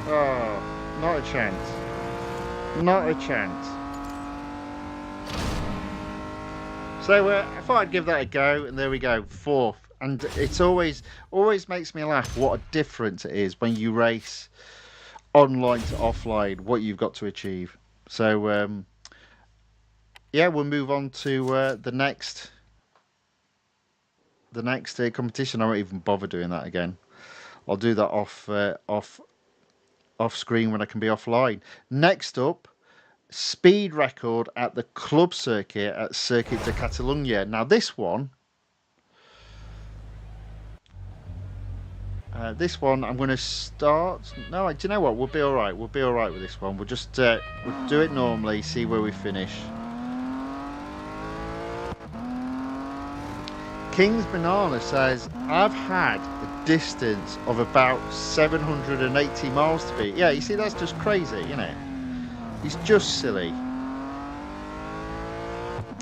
Oh, not a chance. Not a chance. So I thought I'd give that a go, and there we go, fourth. And it's always makes me laugh what a difference it is when you race online to offline, what you've got to achieve. So yeah, we'll move on to the next competition. I won't even bother doing that again. I'll do that off screen when I can be offline. Next up, speed record at the club circuit at Circuit de Catalunya. Now this one, This one I'm going to start. No, do you know what? We'll be all right. We'll be all right with this one. We'll just we'll do it normally. See where we finish. King's Banana says I've had a distance of about 780 miles to beat. Yeah, you see, that's just crazy, isn't it? It's just silly.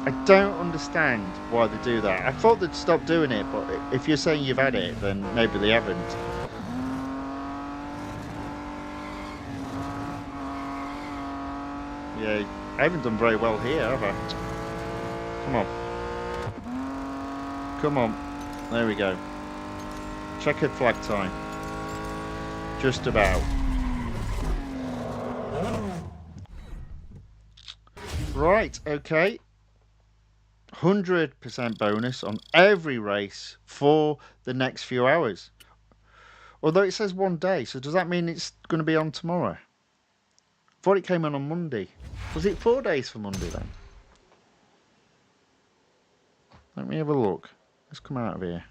I don't understand why they do that. I thought they'd stop doing it, but if you're saying you've had it, then maybe they haven't. Yeah, I haven't done very well here, have I? Come on. Come on. There we go. Checkered flag time. Just about. Right, okay. 100% bonus on every race for the next few hours. Although it says 1 day, so does that mean it's going to be on tomorrow? I thought it came on Monday. Was it 4 days for Monday then? Let me have a look. Let's come out of here.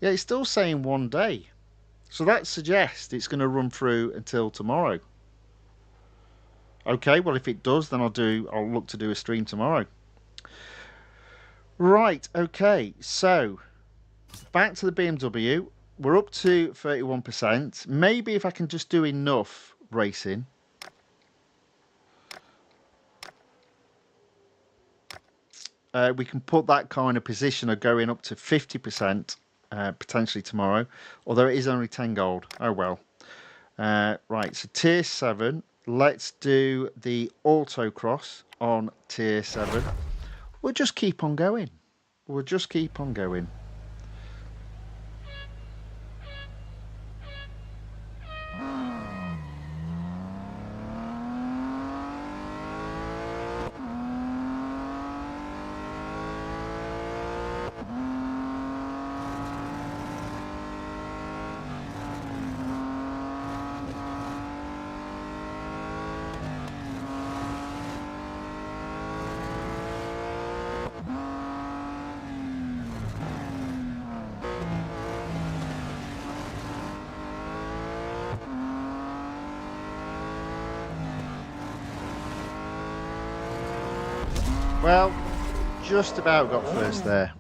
Yeah, it's still saying 1 day. So that suggests it's going to run through until tomorrow. Okay, well, if it does, then I'll look to do a stream tomorrow. Right, okay, so back to the BMW. We're up to 31%. Maybe if I can just do enough racing. We can put that kind of position of going up to 50% potentially tomorrow. Although it is only 10 gold. Oh well. Right, so tier 7. Let's do the autocross on tier 7. We'll just keep on going. We'll just keep on going. Well, just about got first there.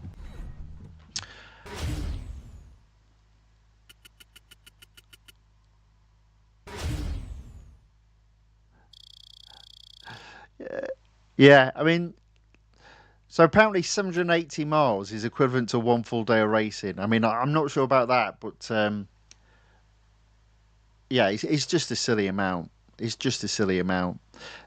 Yeah, I mean, so apparently 780 miles is equivalent to 1 full day of racing. I mean, I'm not sure about that, but yeah, it's just a silly amount. It's just a silly amount.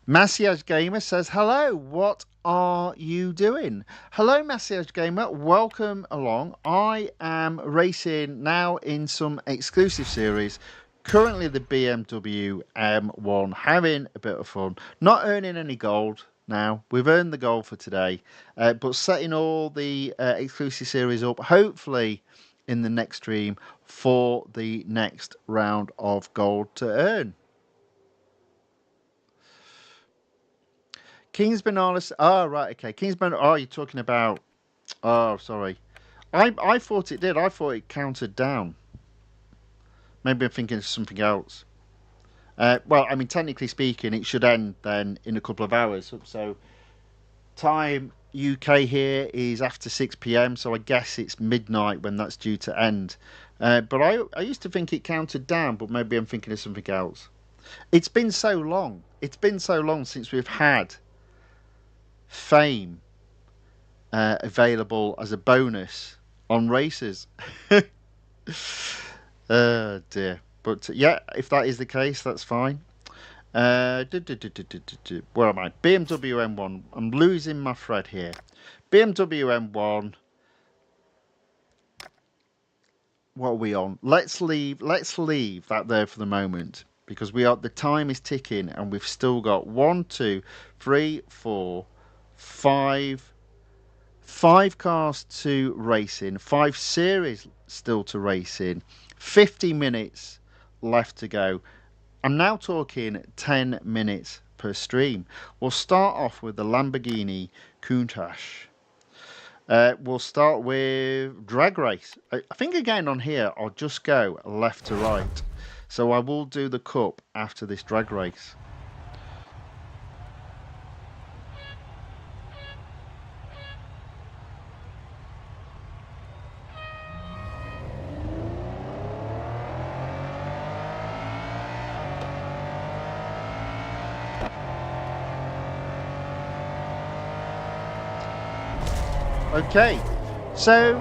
Massage Gamer says, hello, what are you doing? Hello, Massage Gamer, welcome along. I am racing now in some exclusive series. Currently the BMW M1, having a bit of fun. Not earning any gold now. We've earned the gold for today. But setting all the exclusive series up, hopefully in the next stream for the next round of gold to earn. King's Bananas. Oh, right, okay. King's Bananas. Oh, you're talking about. Oh, sorry. I thought it did. I thought it counted down. Maybe I'm thinking of something else. Well, I mean, technically speaking, it should end then in a couple of hours. So, time UK here is after 6 p.m. So I guess it's midnight when that's due to end. But I used to think it counted down, but maybe I'm thinking of something else. It's been so long. It's been so long since we've had fame available as a bonus on races. Oh dear. But yeah, if that is the case, that's fine. Where am I? BMW M1. I'm losing my thread here. BMW M1. What are we on? Let's leave that there for the moment, because the time is ticking and we've still got 1, 2, 3, 4, 5 cars to race in, 5 series still to race in, 50 minutes left to go. I'm now talking 10 minutes per stream. We'll start off with the Lamborghini Countach. We'll start with drag race. I think again on here I'll just go left to right. So I will do the cup after this drag race. Okay, so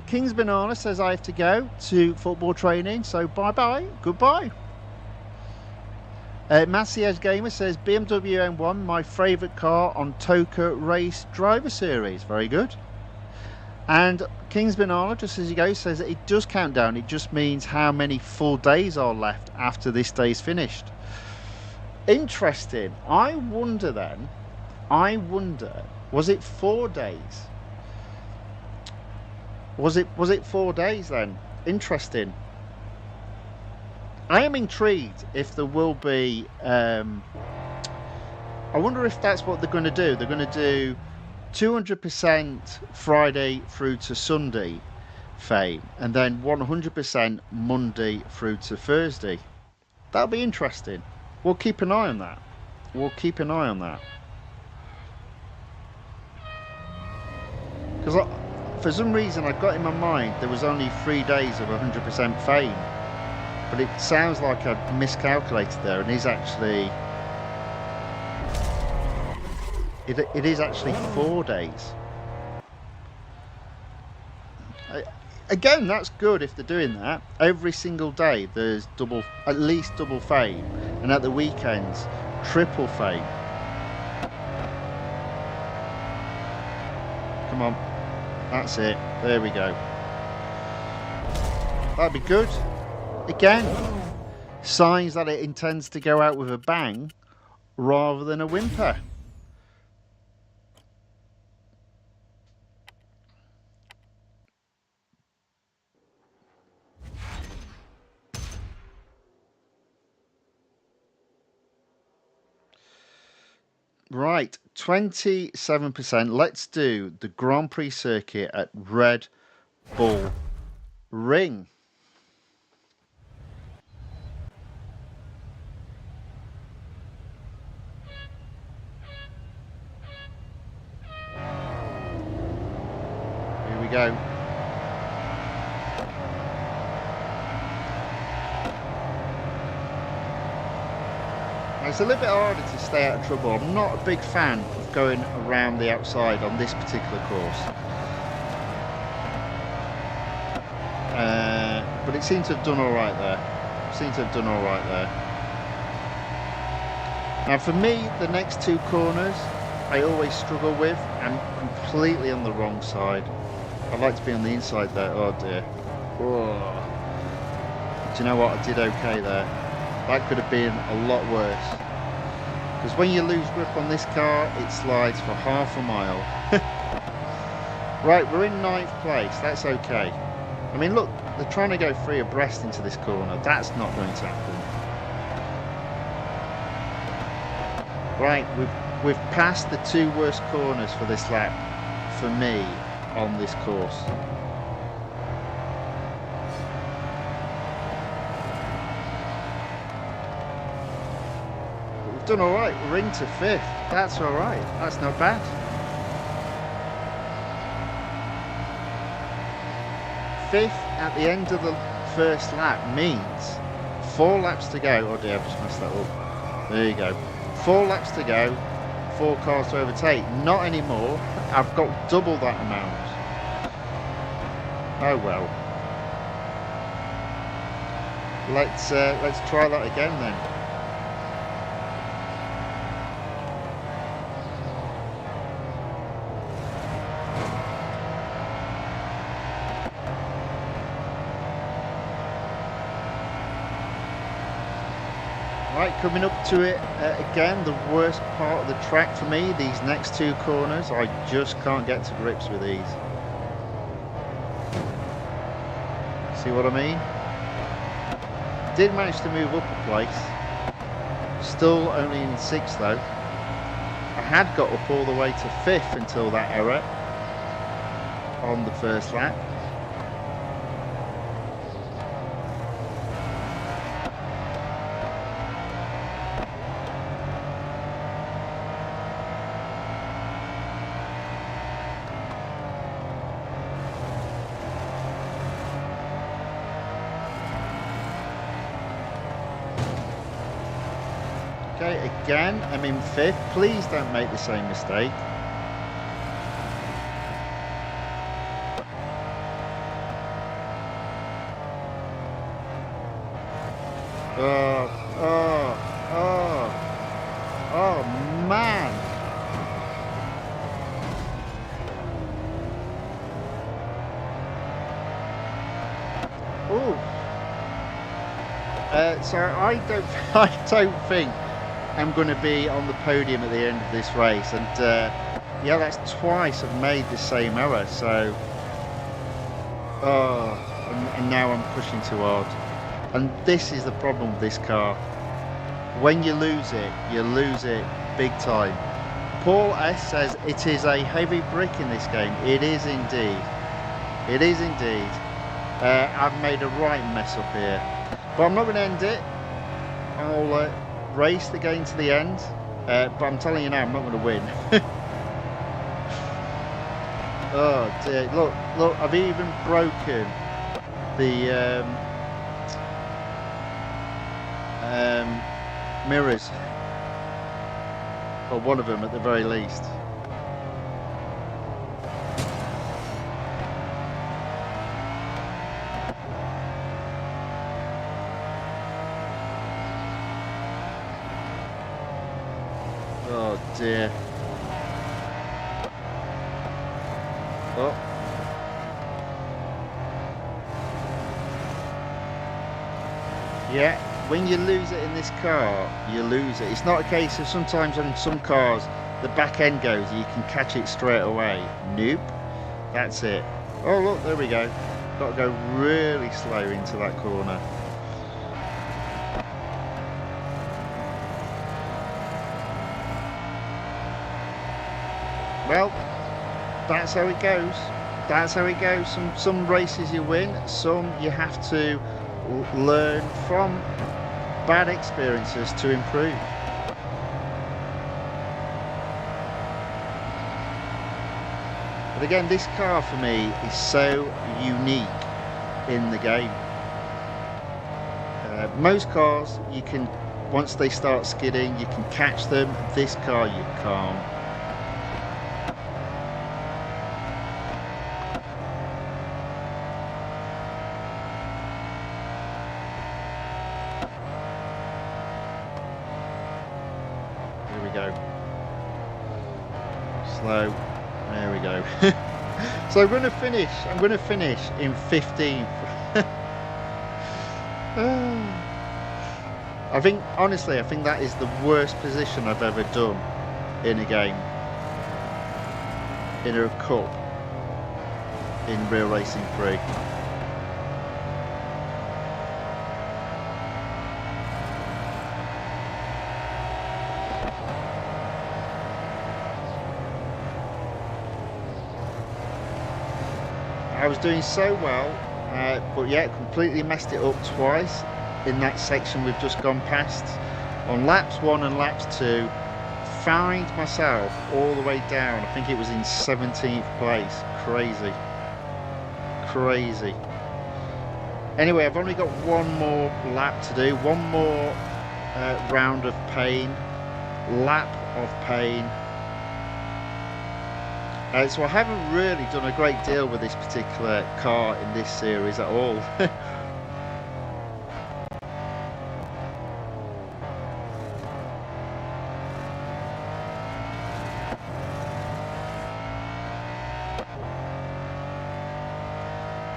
King's Banana says I have to go to football training, so bye-bye, goodbye. Massiez Gamer says BMW M1, my favourite car on TOCA Race Driver Series. Very good. And King's Banana, just as you go, says that it does count down. It just means how many full days are left after this day's finished. Interesting. I wonder then, was it 4 days? Was it 4 days then? Interesting. I am intrigued if there will be I wonder if that's what they're going to do. They're going to do 200% Friday through to Sunday fame, and then 100% Monday through to Thursday. That'll be interesting. We'll keep an eye on that. We'll keep an eye on that. Because for some reason I got in my mind there was only 3 days of 100% fame, but it sounds like I miscalculated there, and is actually it is actually 4 days. Again, that's good if they're doing that. Every single day there's at least double fame, and at the weekends triple fame. Come on. That's it. There we go. That'd be good. Again, signs that it intends to go out with a bang rather than a whimper. Right, 27%. Let's do the Grand Prix circuit at Red Bull Ring. Here we go. It's a little bit harder to stay out of trouble. I'm not a big fan of going around the outside on this particular course. But it seems to have done alright there. Now for me, the next 2 corners I always struggle with. I'm completely on the wrong side. I'd like to be on the inside there. Oh dear. Oh. Do you know what? I did okay there. That could have been a lot worse. Because when you lose grip on this car, it slides for half a mile. Right, we're in 9th place. That's okay. I mean, look, they're trying to go 3 abreast into this corner. That's not going to happen. Right, we've passed the 2 worst corners for this lap for me on this course. Done all right. We're into 5th. That's all right. That's not bad. 5th at the end of the first lap means 4 laps to go. Oh dear, I've just messed that up. There you go. 4 laps to go. 4 cars to overtake. Not anymore. I've got double that amount. Oh well. Let's try that again then. Right, coming up to it again, the worst part of the track for me, these next 2 corners. I just can't get to grips with these. See what I mean? Did manage to move up a place. Still only in 6th though. I had got up all the way to 5th until that error on the first lap. Okay, again, I'm in 5th. Please don't make the same mistake. Oh, man. Ooh. So I don't think I'm going to be on the podium at the end of this race, and yeah, that's twice I've made the same error. So, and now I'm pushing too hard, and this is the problem with this car. When you lose it big time. Paul S says it is a heavy brick in this game. It is indeed. It is indeed. I've made a right mess up here, but I'm not going to end it. I'll race the game to the end, but I'm telling you now, I'm not going to win. Oh dear, look, I've even broken the mirrors, or one of them at the very least. Oh dear. Oh. Yeah, when you lose it in this car, you lose it. It's not a case of sometimes on some cars the back end goes, you can catch it straight away. Nope, that's it. Oh look, there we go. Got to go really slow into that corner. Well, that's how it goes. That's how it goes. Some races you win, some you have to learn from bad experiences to improve. But again, this car for me is so unique in the game. Most cars you can, once they start skidding, you can catch them. This car you can't. Slow, there we go. So I'm going to finish in 15th. I think, honestly, I think that is the worst position I've ever done in a game, in a cup, in Real Racing 3. I was doing so well, but yeah, completely messed it up twice in that section we've just gone past. On laps 1 and laps 2, found myself all the way down. I think it was in 17th place. Crazy. Crazy. Anyway, I've only got one more lap to do, one more round of pain, lap of pain. So I haven't really done a great deal with this particular car in this series at all.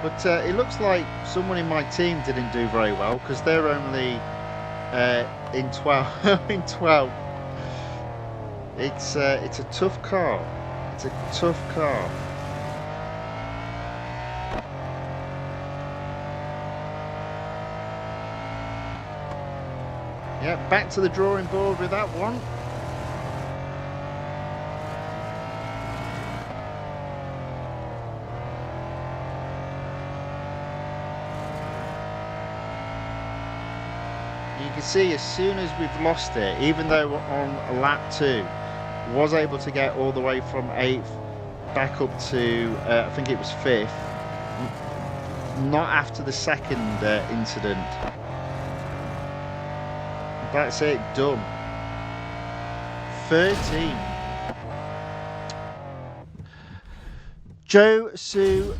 But it looks like someone in my team didn't do very well, because they're only in 12. In 12. It's a tough car. It's a tough car. Yeah, back to the drawing board with that one. You can see as soon as we've lost it, even though we're on lap 2, was able to get all the way from 8th back up to, I think it was 5th. Not after the second incident. That's it, done. 13. Joe Sue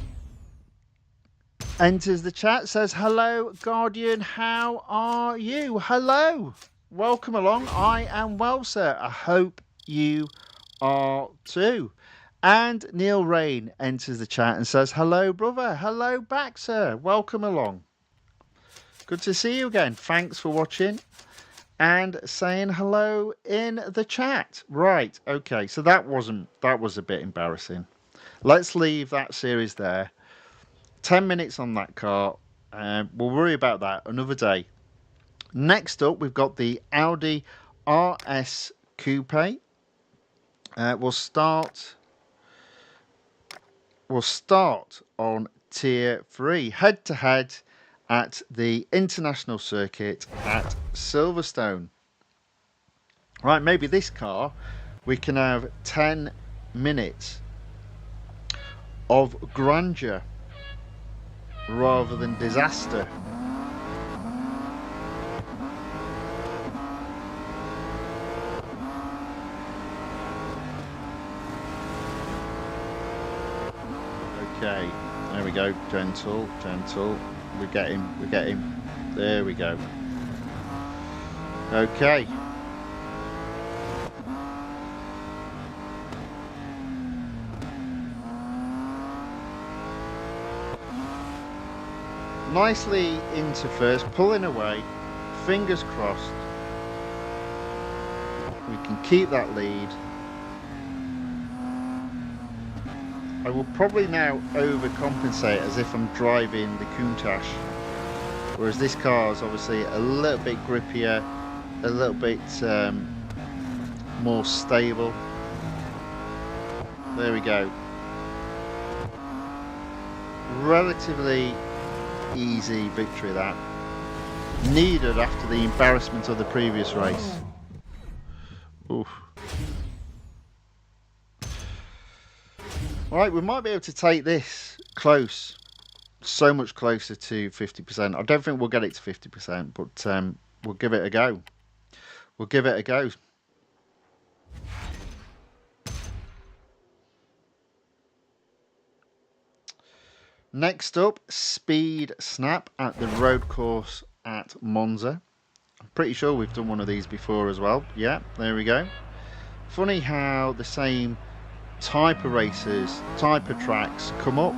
enters the chat, says, hello, Guardian, how are you? Hello, welcome along. I am well, sir. I hope you are too. And Neil Rain enters the chat and says, hello, brother. Hello back, sir. Welcome along. Good to see you again. Thanks for watching and saying hello in the chat. Right, okay, so that was a bit embarrassing. Let's leave that series there. 10 minutes on that car. We'll worry about that another day. Next up, we've got the Audi RS Coupe. We'll start on Tier 3, head-to-head at the International Circuit at Silverstone. Right, maybe this car, we can have 10 minutes of grandeur rather than disaster. Okay, there we go, gentle. We get him. There we go. Okay. Nicely into first, pulling away, fingers crossed. We can keep that lead. I will probably now overcompensate as if I'm driving the Countach, whereas this car is obviously a little bit grippier, a little bit more stable. There we go. Relatively easy victory that. Needed after the embarrassment of the previous race. Oof. Right, we might be able to take this close, so much closer to 50%. I don't think we'll get it to 50%, but we'll give it a go. We'll give it a go. Next up, Speed Snap at the road course at Monza. I'm pretty sure we've done one of these before as well. Yeah, there we go. Funny how the same type of races, type of tracks come up,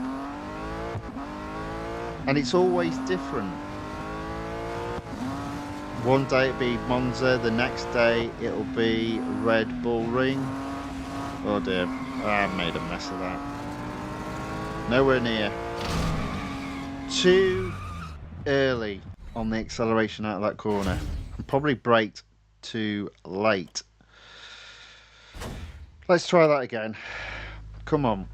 and it's always different. One day it'll be Monza, the next day it'll be Red Bull Ring. Oh dear, I made a mess of that. Nowhere near. Too early on the acceleration out of that corner, and probably braked too late. Let's try that again. Come on.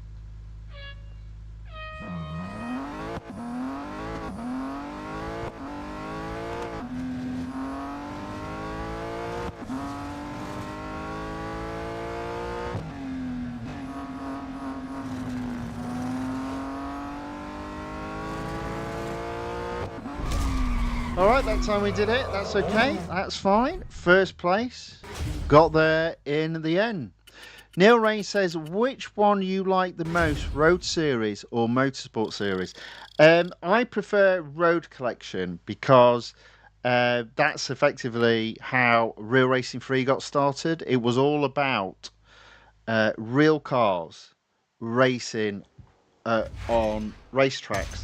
Alright, that time we did it. That's okay. That's fine. First place. Got there in the end. Neil Rain says, which one you like the most, Road Series or Motorsport Series? I prefer Road Collection because that's effectively how Real Racing 3 got started. It was all about real cars racing on racetracks.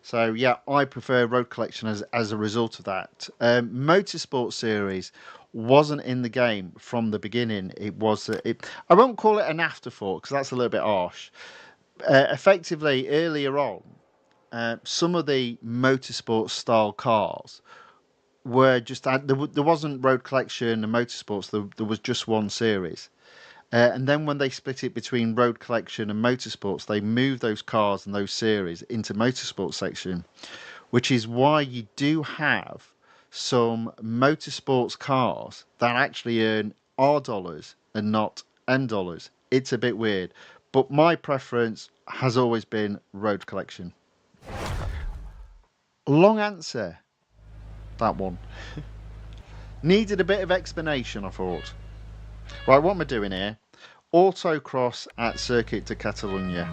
So yeah, I prefer Road Collection as a result of that. Motorsport Series wasn't in the game from the beginning. It was, I won't call it an afterthought because that's a little bit harsh. Effectively, earlier on, some of the motorsport style cars were just, there wasn't Road Collection and Motorsports, there was just one series. And then when they split it between Road Collection and Motorsports, they moved those cars and those series into Motorsports section, which is why you do have some motorsports cars that actually earn our dollars and not N dollars. It's a bit weird, but my preference has always been road collection. Long answer, that one. Needed a bit of explanation, I thought. Right, what am I doing here? Autocross at Circuit de Catalunya.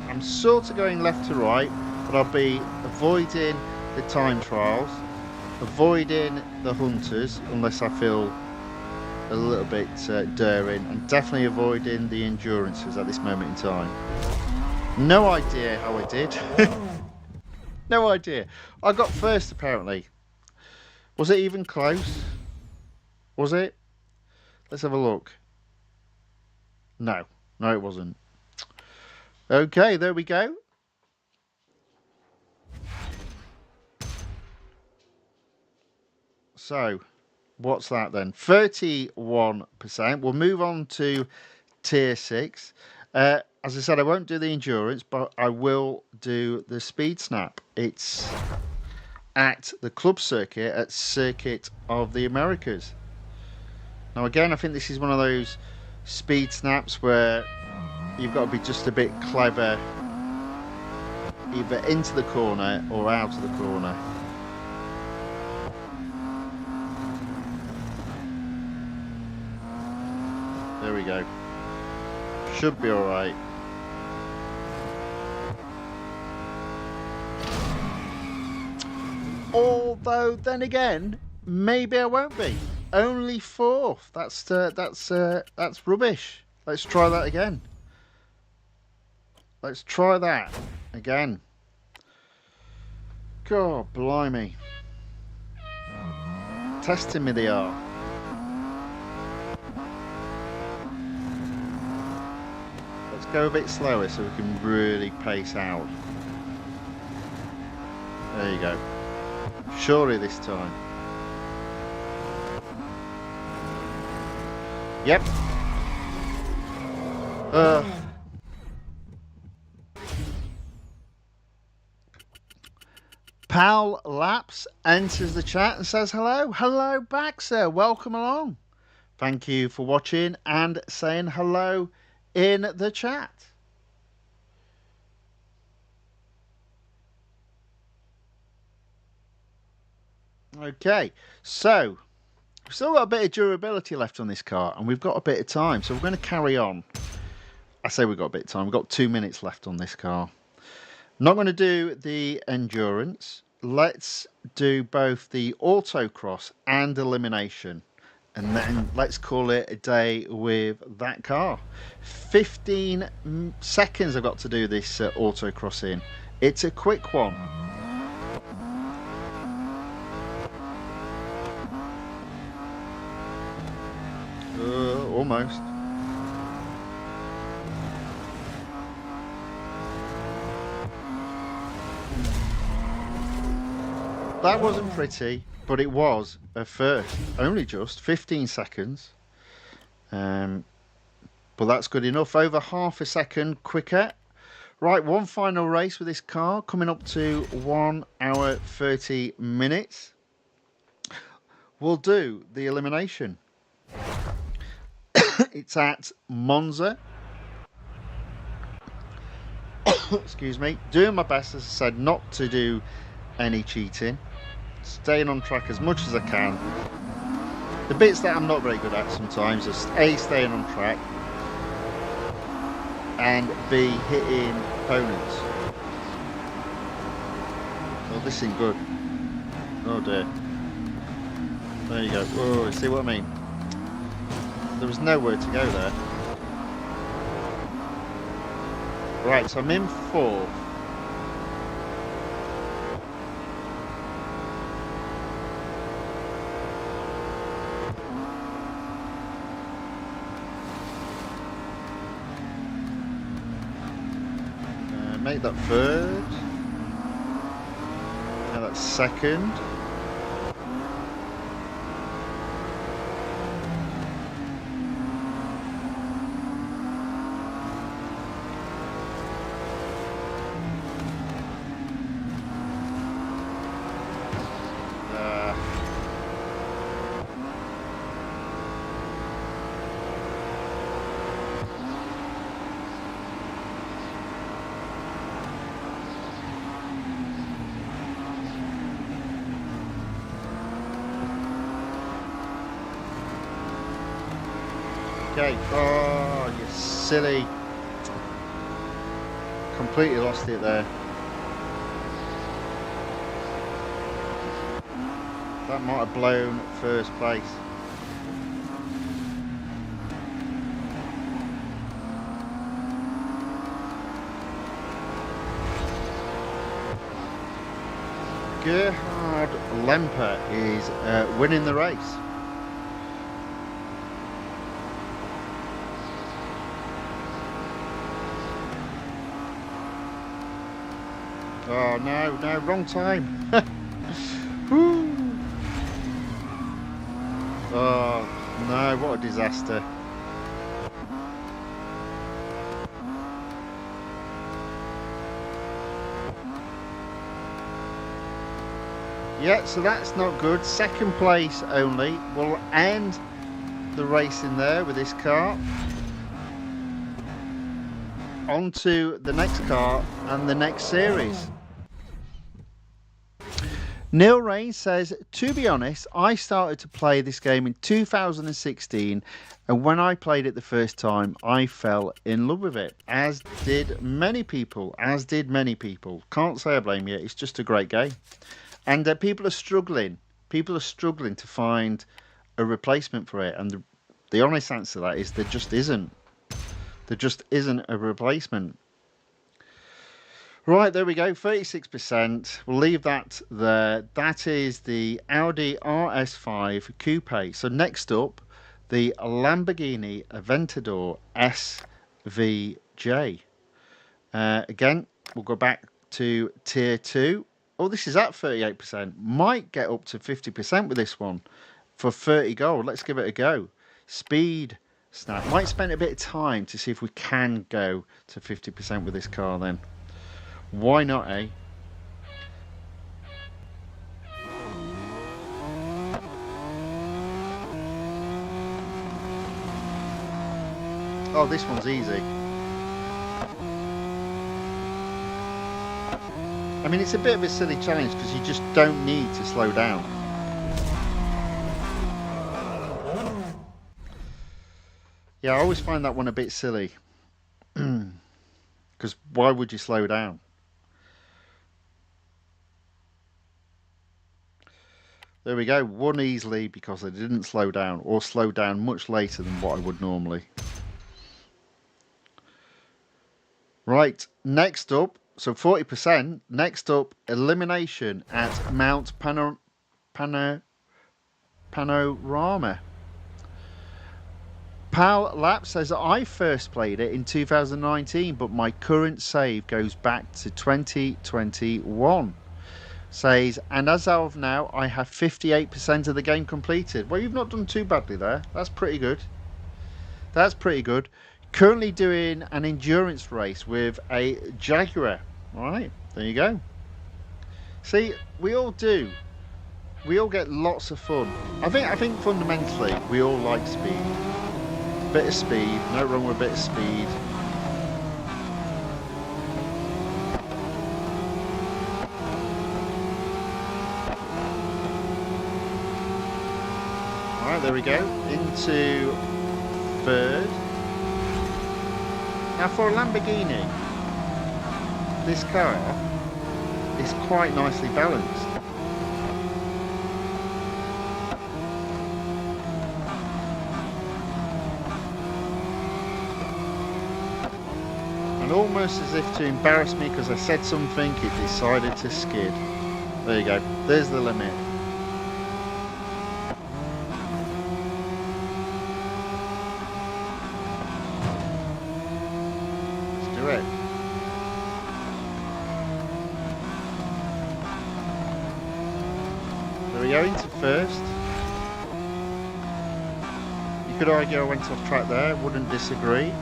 I'm sort of going left to right, but I'll be avoiding the time trials, avoiding the hunters unless I feel a little bit daring, and definitely avoiding the endurances at this moment in time. No idea how I did. No idea. I got first apparently. Was it even close? Was it? Let's have a look. No, it wasn't. Okay, there we go. So, what's that then? 31%. We'll move on to Tier 6. As I said, I won't do the endurance, but I will do the speed snap. It's at the club circuit at Circuit of the Americas. Now, again, I think this is one of those speed snaps where you've got to be just a bit clever, either into the corner or out of the corner. There we go. Should be alright. Although, then again, maybe I won't be. Only fourth. That's rubbish. Let's try that again. Let's try that again. God, blimey. Testing me they are. Let's go a bit slower so we can really pace out. There you go. Surely this time. Yep. Pal Laps enters the chat and says hello. Hello back, sir. Welcome along. Thank you for watching and saying hello in the chat. Okay, so we've still got a bit of durability left on this car and we've got a bit of time, so we're going to carry on. I say we've got a bit of time. We've got 2 minutes left on this car. Not going to do the endurance. Let's do both the autocross and elimination. And then let's call it a day with that car. 15 seconds I've got to do this autocross in. It's a quick one. Almost. That wasn't pretty, but it was a first. Only just 15 seconds. But that's good enough. Over half a second quicker. Right, one final race with this car, coming up to 1 hour 30 minutes. We'll do the elimination. It's at Monza. Excuse me. Doing my best, as I said, not to do any cheating. Staying on track as much as I can. The bits that I'm not very good at sometimes are A, staying on track, and B, hitting opponents. Oh, this isn't good. Oh dear. There you go. Oh, see what I mean? There was nowhere to go there. Right, so I'm in fourth. Make that third. Now that's second. okay. Oh, you silly. Completely lost it there. That might have blown first place. Gerhard Lemper is winning the race. Oh no, no, wrong time. Woo. Oh no, what a disaster. Yeah, so that's not good. Second place only. We'll end the race in there with this car. On to the next car and the next series. Neil Rain says, to be honest, I started to play this game in 2016, and when I played it the first time, I fell in love with it, as did many people, Can't say I blame you, it's just a great game. And people are struggling to find a replacement for it, and the honest answer to that is there just isn't a replacement. Right, there we go, 36%. We'll leave that there. That is the Audi RS5 Coupe. So next up, the Lamborghini Aventador SVJ. Again, we'll go back to Tier 2. Oh, this is at 38%. Might get up to 50% with this one for 30 gold. Let's give it a go. Speed snap. Might spend a bit of time to see if we can go to 50% with this car then. Why not, eh? Oh, this one's easy. I mean, it's a bit of a silly challenge because you just don't need to slow down. Yeah, I always find that one a bit silly. Because why would you slow down? There we go, won easily because I didn't slow down, or slow down much later than what I would normally. Right, next up, so 40%, next up, elimination at Mount Panorama. Pal Lap says, I first played it in 2019, but my current save goes back to 2021. Says, and as of now, I have 58% of the game completed. Well, you've not done too badly there. That's pretty good. That's pretty good. Currently doing an endurance race with a Jaguar. All right, there you go. See, we all do. We all get lots of fun. I think fundamentally we all like speed. Bit of speed. No wrong with a bit of speed. Alright, there we go. Into third. Now for a Lamborghini, this car is quite nicely balanced. And almost as if to embarrass me because I said something, it decided to skid. There you go. There's the limit. Going to first. You could argue I went off track there, wouldn't disagree.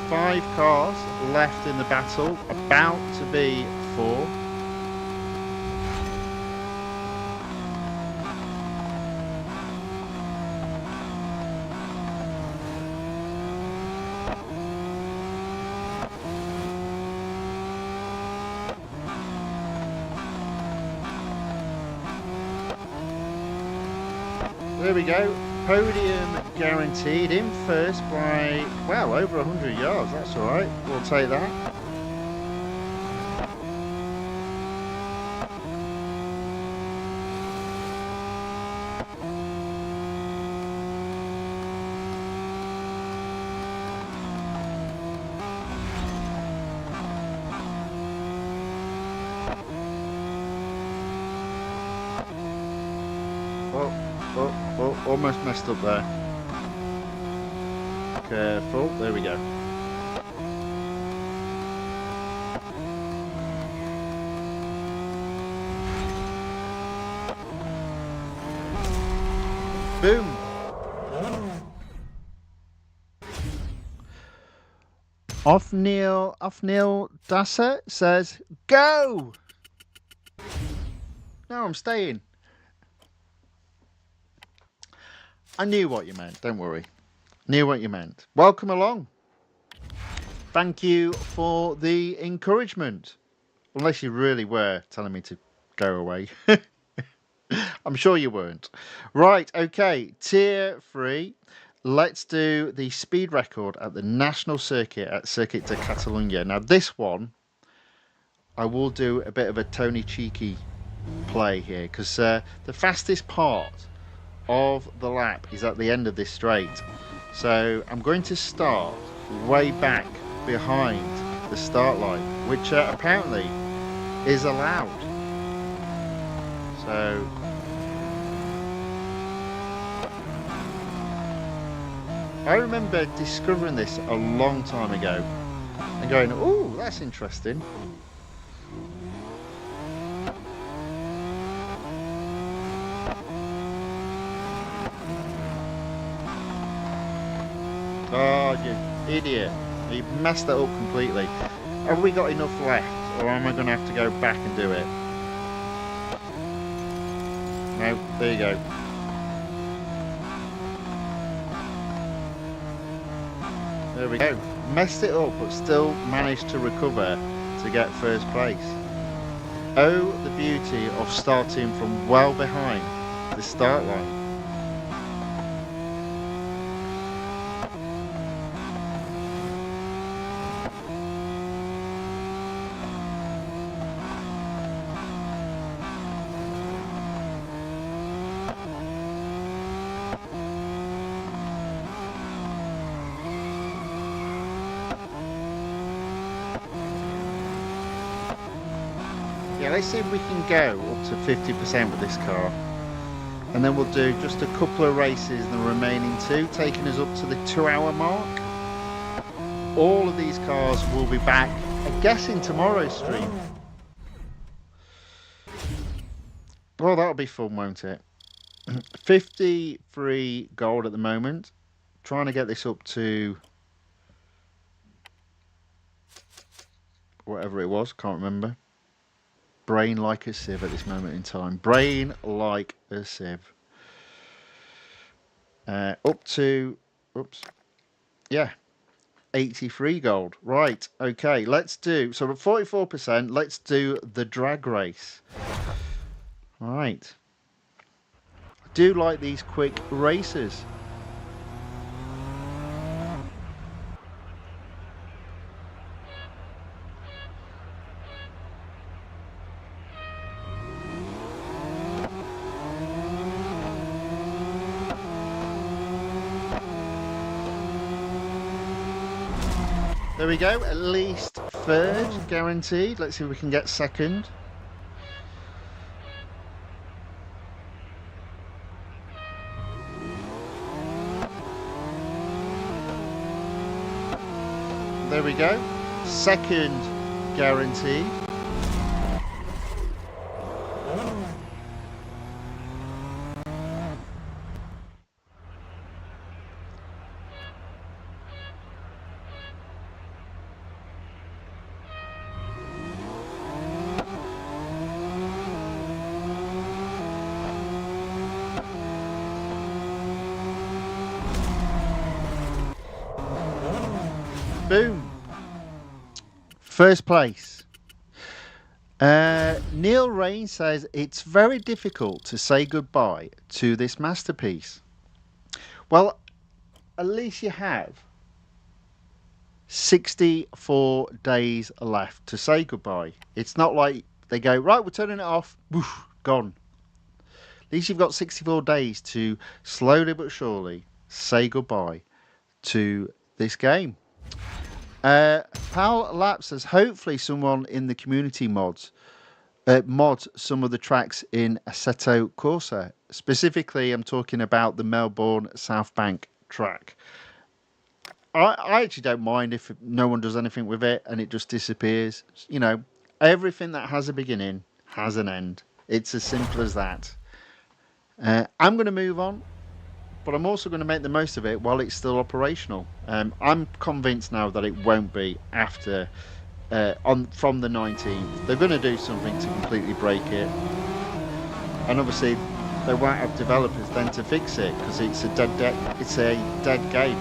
5 cars left in the battle, about to be 4. There we go. Podium guaranteed in first by, well, over 100 yards. That's all right. We'll take that. Oh, almost messed up there. Careful, there we go. Boom. Off-Neil Dasser says, go! No, I'm staying. I knew what you meant, don't worry. Knew what you meant. Welcome along. Thank you for the encouragement. Unless you really were telling me to go away. I'm sure you weren't. Right, okay. Tier 3. Let's do the speed record at the National Circuit at Circuit de Catalunya. Now this one, I will do a bit of a Tony Cheeky play here. Because the fastest part of the lap is at the end of this straight, so I'm going to start way back behind the start line, which apparently is allowed. So I remember discovering this a long time ago and going, oh, that's interesting. Oh, you idiot. You've messed that up completely. Have we got enough left, or am I going to have to go back and do it? No, there you go. There we go. Messed it up, but still managed to recover to get first place. Oh, the beauty of starting from well behind the start line. Yeah, let's see if we can go up to 50% with this car. And then we'll do just a couple of races in the remaining two, taking us up to the 2-hour mark. All of these cars will be back, I guess, in tomorrow's stream. Well, that'll be fun, won't it? 53 gold at the moment. Trying to get this up to whatever it was, can't remember. Brain like a sieve at this moment in time. Brain like a sieve. Up to, oops, yeah, 83 gold. Right, okay, let's do, so at 44%, let's do the drag race. All right. I do like these quick races. There we go, at least third guaranteed. Let's see if we can get second. There we go, second guaranteed. Boom. First place. Neil Rain says it's very difficult to say goodbye to this masterpiece. Well, at least you have 64 days left to say goodbye. It's not like they go, right, we're turning it off, woof, gone. At least you've got 64 days to slowly but surely say goodbye to this game. Pal Lap says, hopefully someone in the community mods some of the tracks in Assetto Corsa. Specifically, I'm talking about the Melbourne South Bank track. I actually don't mind if no one does anything with it and it just disappears. You know, everything that has a beginning has an end. It's as simple as that. I'm going to move on, but I'm also going to make the most of it while it's still operational. I'm convinced now that it won't be after from the 19th. They're going to do something to completely break it, and obviously they won't have developers then to fix it because it's a dead game.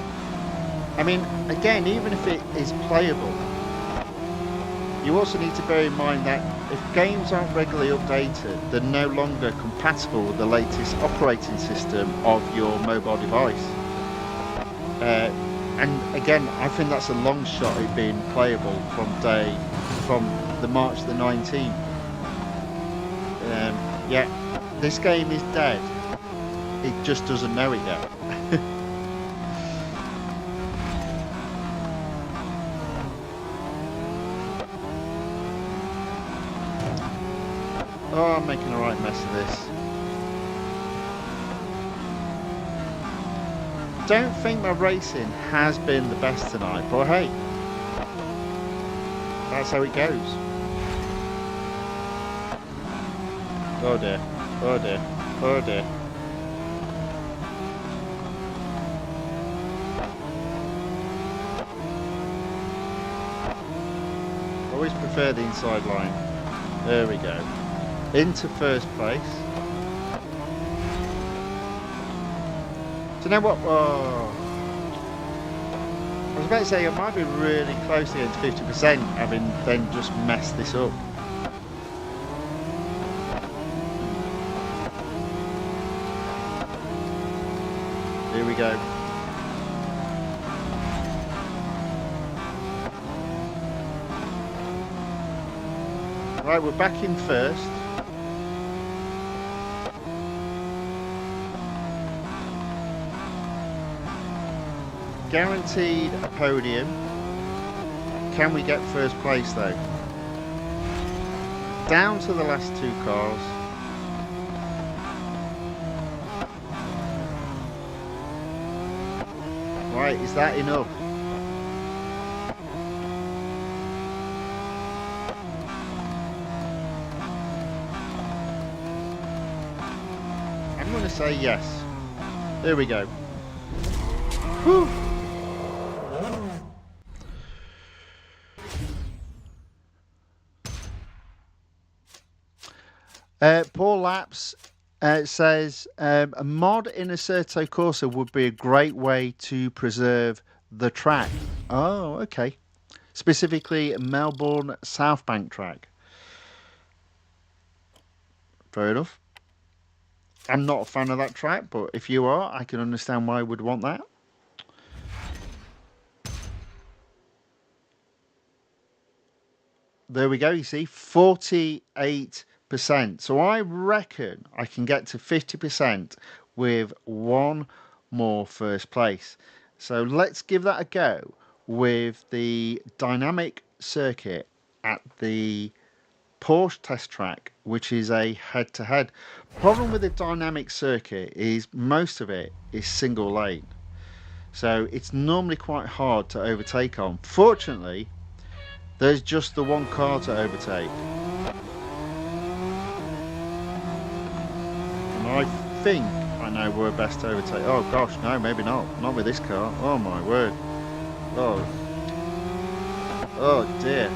I mean, again, even if it is playable, you also need to bear in mind that if games aren't regularly updated, they're no longer compatible with the latest operating system of your mobile device. And again, I think that's a long shot at being playable from the March the 19th. Yeah, this game is dead. It just doesn't know it yet. Oh, I'm making a right mess of this. Don't think my racing has been the best tonight, but hey, that's how it goes. Oh dear, oh dear, oh dear. Always prefer the inside line. There we go. Into first place. Do you know what? Oh, I was about to say I might be really close to getting to 50%, having then just messed this up. Here we go. Right, we're back in first. Guaranteed a podium. Can we get first place though? Down to the last two cars. Right, is that enough? I'm going to say yes. There we go. Whew. Paul Laps says a mod in Assetto Corsa would be a great way to preserve the track. Oh, okay. Specifically, Melbourne South Bank track. Fair enough. I'm not a fan of that track, but if you are, I can understand why I would want that. There we go, you see, 48%. So I reckon I can get to 50% with one more first place. So let's give that a go with the dynamic circuit at the Porsche test track, which is a head-to-head. Problem with the dynamic circuit is most of it is single lane. So it's normally quite hard to overtake on. Fortunately, there's just the one car to overtake. And I think I know where best to overtake. Oh gosh, no, maybe not. Not with this car. Oh my word. Oh. Oh dear.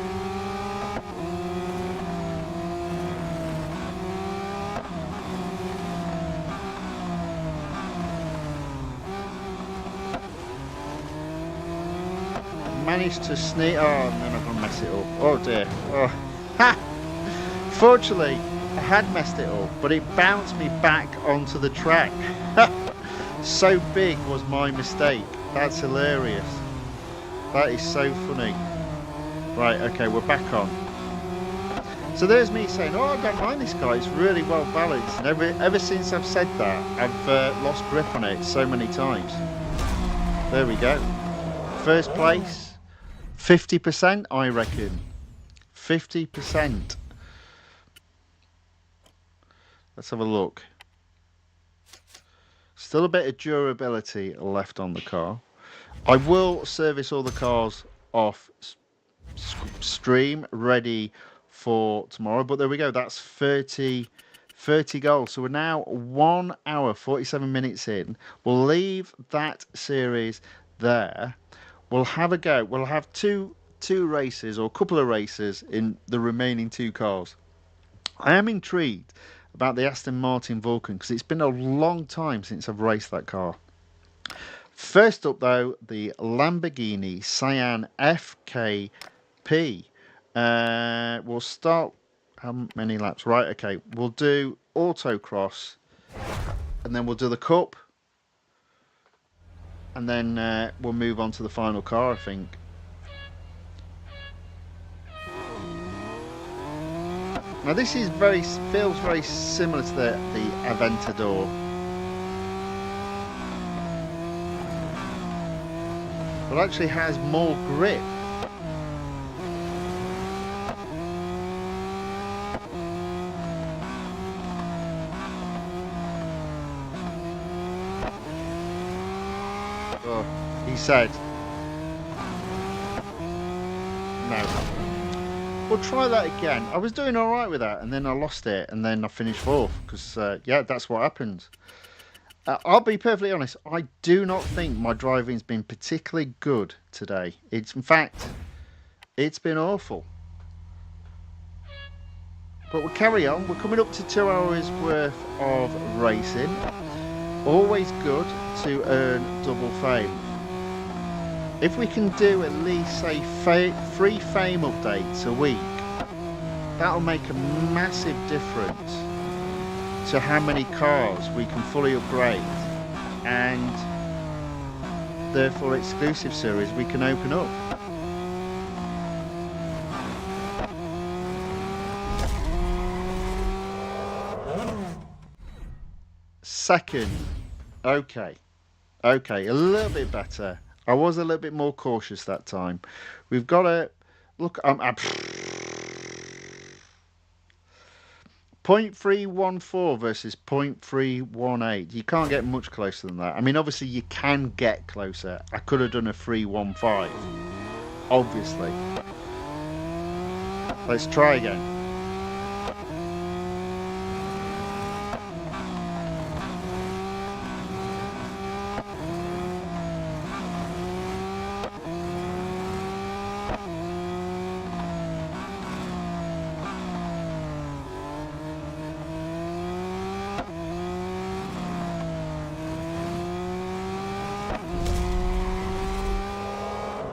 Managed to sneak. Oh, and then I'm gonna mess it up. Oh dear. Oh, ha! Fortunately, I had messed it up, but it bounced me back onto the track. So big was my mistake. That's hilarious. That is so funny. Right, okay, we're back on. So there's me saying, oh, I don't mind this car, it's really well balanced. And ever since I've said that, I've lost grip on it so many times. There we go. First place, 50%, I reckon. 50%. Let's have a look. Still a bit of durability left on the car. I will service all the cars off stream, ready for tomorrow, but there we go, that's 30 goals. So we're now 1 hour 47 minutes in. We'll leave that series there. We'll have a go. We'll have two races, or a couple of races in the remaining 2 cars. I am intrigued about the Aston Martin Vulcan because it's been a long time since I've raced that car. First up though, the Lamborghini SIAN FKP. We'll start, how many laps? Right, okay, we'll do autocross and then we'll do the Coupe and then we'll move on to the final car, I think. Now this is feels very similar to the Aventador, but actually has more grip. Oh, he said no. We'll try that again. I was doing all right with that, and then I lost it, and then I finished 4th because, yeah, that's what happens. I'll be perfectly honest. I do not think my driving's been particularly good today. In fact, it's been awful. But we'll carry on. We're coming up to 2 hours worth of racing. Always good to earn double fame. If we can do at least, say, 3 fame updates a week, that'll make a massive difference to how many cars we can fully upgrade, and therefore exclusive series we can open up. Second, okay, a little bit better. I was a little bit more cautious that time. We've got to look. 0.314 versus 0.318. You can't get much closer than that. I mean, obviously you can get closer. I could have done a 315, obviously. Let's try again.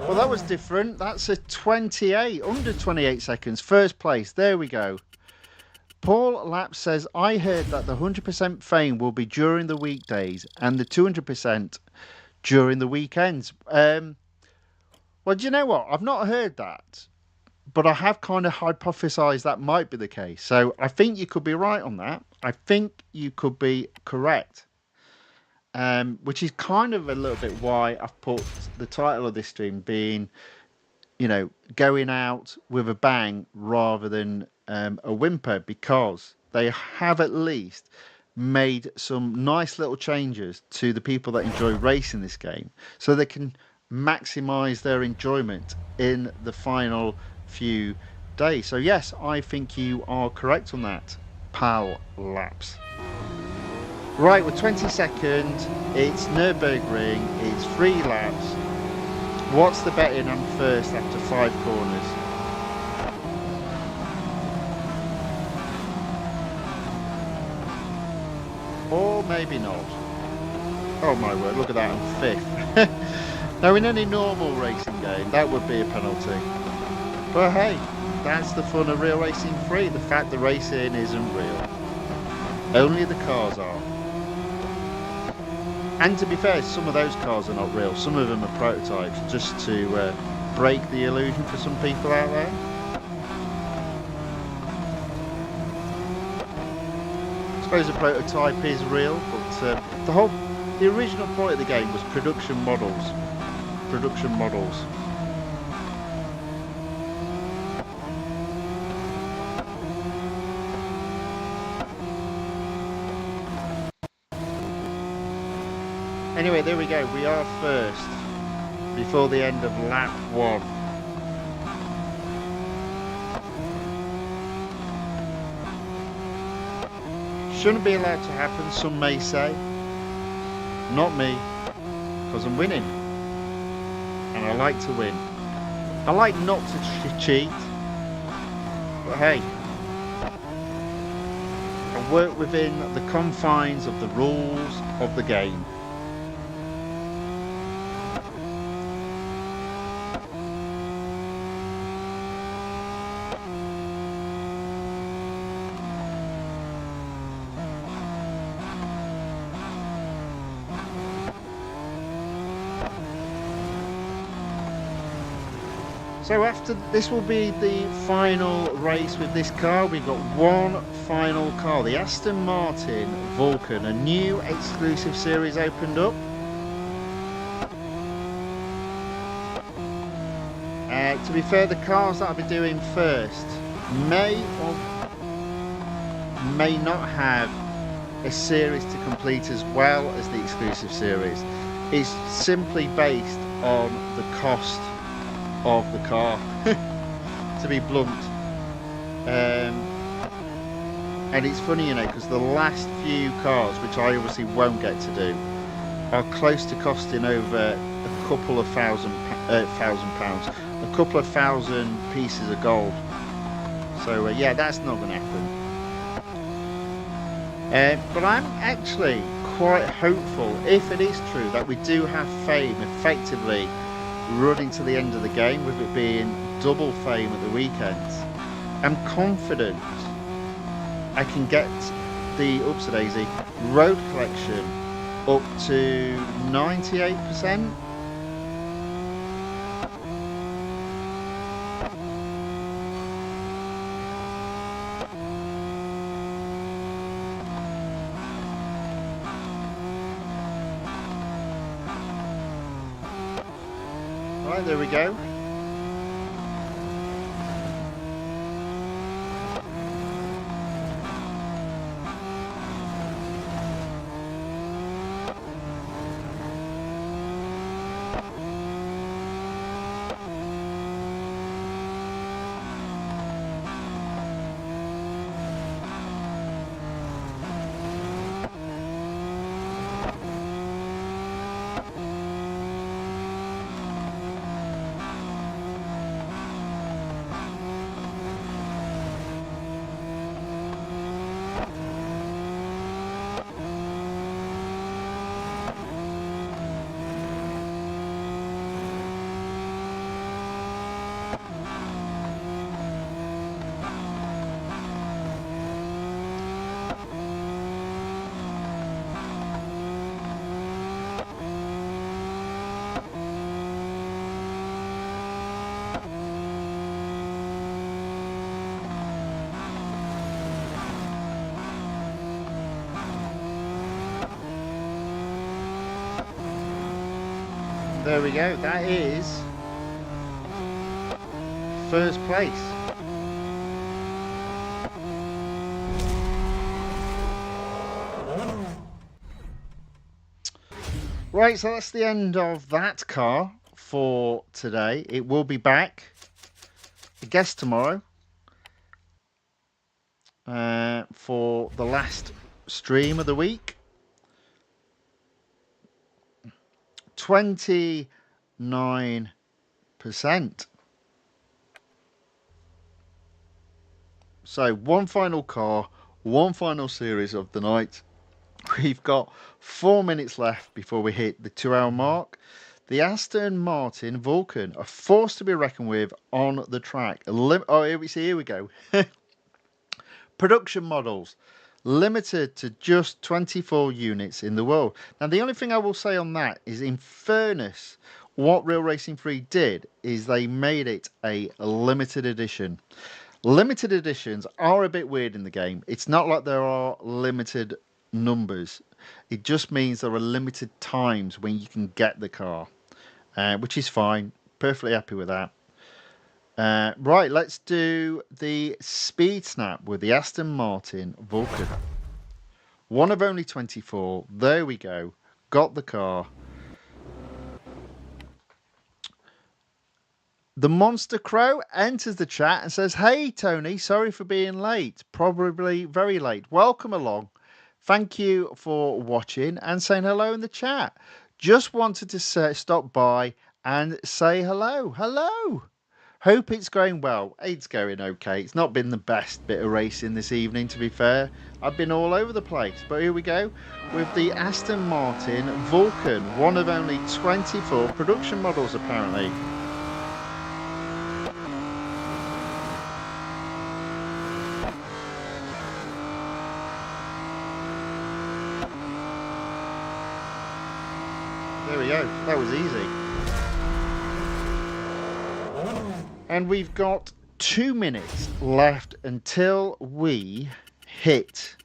Well, that was different. That's a 28, under 28 seconds. First place. There we go. Paul Lapp says, I heard that the 100% fame will be during the weekdays and the 200% during the weekends. Well, do you know what? I've not heard that, but I have kind of hypothesized that might be the case. So I think you could be right on that. I think you could be correct. Which is kind of a little bit why I've put the title of this stream being, you know, going out with a bang rather than a whimper, because they have at least made some nice little changes to the people that enjoy racing this game so they can maximize their enjoyment in the final few days. So yes, I think you are correct on that, pal Laps. Right, we're 22nd, it's Nürburgring, it's 3 laps. What's the betting I'm first after 5 corners? Or maybe not. Oh my word, look at that, I'm 5th. Now in any normal racing game, that would be a penalty. But hey, that's the fun of Real Racing 3, the fact the racing isn't real. Only the cars are. And to be fair, some of those cars are not real. Some of them are prototypes, just to break the illusion for some people out there. I suppose a prototype is real, but the original point of the game was production models. Production models. Anyway, there we go. We are first before the end of lap 1. Shouldn't be allowed to happen, some may say. Not me, because I'm winning. And I like to win. I like not to cheat. But hey, I work within the confines of the rules of the game. So after this will be the final race with this car. We've got one final car, the Aston Martin Vulcan, a new exclusive series opened up. To be fair, the cars that I'll be doing first may or may not have a series to complete as well as the exclusive series. It's simply based on the cost of the car, to be blunt. And it's funny, you know, because the last few cars, which I obviously won't get to do, are close to costing over a couple of thousand pounds, a couple of thousand pieces of gold. So yeah, that's not going to happen. But I'm actually quite hopeful, if it is true that we do have fame effectively running to the end of the game, with it being double fame at the weekends. I'm confident I can get the Upsy-daisy road collection up to 98%. Right, there we go. There we go, that is first place. Right, so that's the end of that car for today. It will be back, I guess, tomorrow for the last stream of the week. 29%. So one final car, one final series of the night. We've got 4 minutes left before we hit the 2-hour mark. The Aston Martin Vulcan, a force to be reckoned with on the track. Oh, here we go. Production models, limited to just 24 units in the world. Now, the only thing I will say on that is, in fairness, what Real Racing 3 did is they made it a limited edition. Limited editions are a bit weird in the game. It's not like there are limited numbers. It just means there are limited times when you can get the car, which is fine. Perfectly happy with that. Right, let's do the speed snap with the Aston Martin Vulcan. One of only 24. There we go. Got the car. The Monster Crow enters the chat and says, "Hey, Tony, sorry for being late. Probably very late. Welcome along. Thank you for watching and saying hello in the chat. Just wanted to stop by and say hello. Hello. Hope it's going well." It's going okay. It's not been the best bit of racing this evening, to be fair. I've been all over the place. But here we go with the Aston Martin Vulcan. One of only 24 production models, apparently. There we go. That was easy. And we've got 2 minutes left until we hit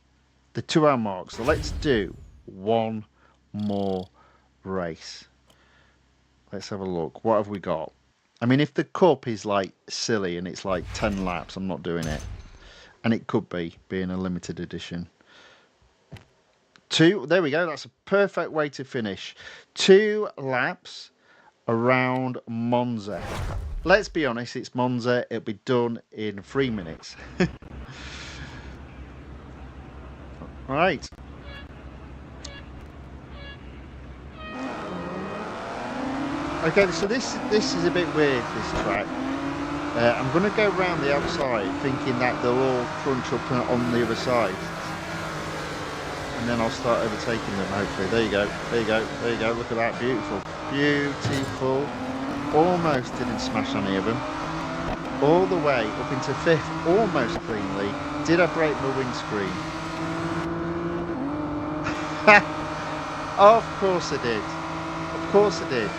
the 2-hour mark. So let's do one more race. Let's have a look. What have we got? I mean, if the Cup is like silly and it's like 10 laps, I'm not doing it. And it could be, being a limited edition. There we go. That's a perfect way to finish. 2 laps around Monza. Let's be honest, it's Monza. It'll be done in 3 minutes. Right. Okay, so this is a bit weird, this track. I'm going to go round the outside thinking that they'll all crunch up on the other side. And then I'll start overtaking them, hopefully. There you go, there you go, there you go. Look at that, beautiful. Beautiful. Almost didn't smash any of them. All the way up into 5th, almost cleanly. Did I break my windscreen? Of course I did. Of course I did.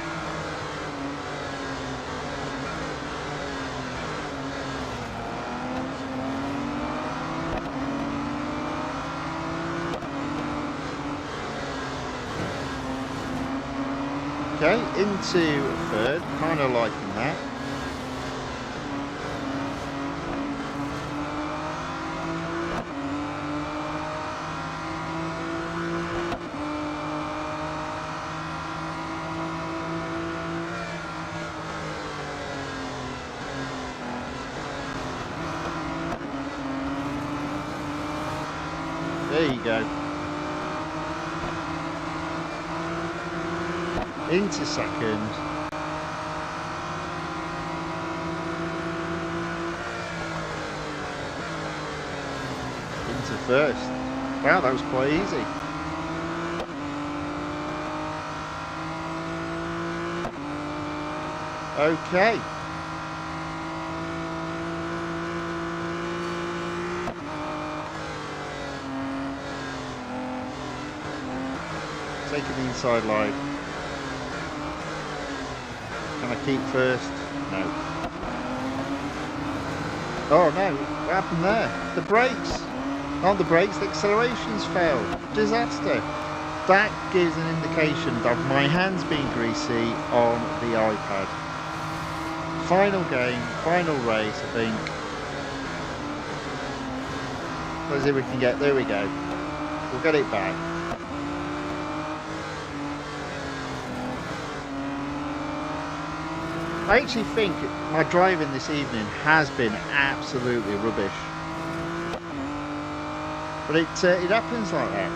Okay, into 3rd, kind of liking that. There you go. Into 2nd. Into 1st. Wow, that was quite easy. Okay. Taking the inside line. Can I keep 1st? No. Oh no, what happened there? The brakes. Not the brakes, the accelerations failed. Disaster. That gives an indication of my hands being greasy on the iPad. Final game, final race, I think. Let's see if we can get, there we go. We'll get it back. I actually think my driving this evening has been absolutely rubbish. But it happens like that.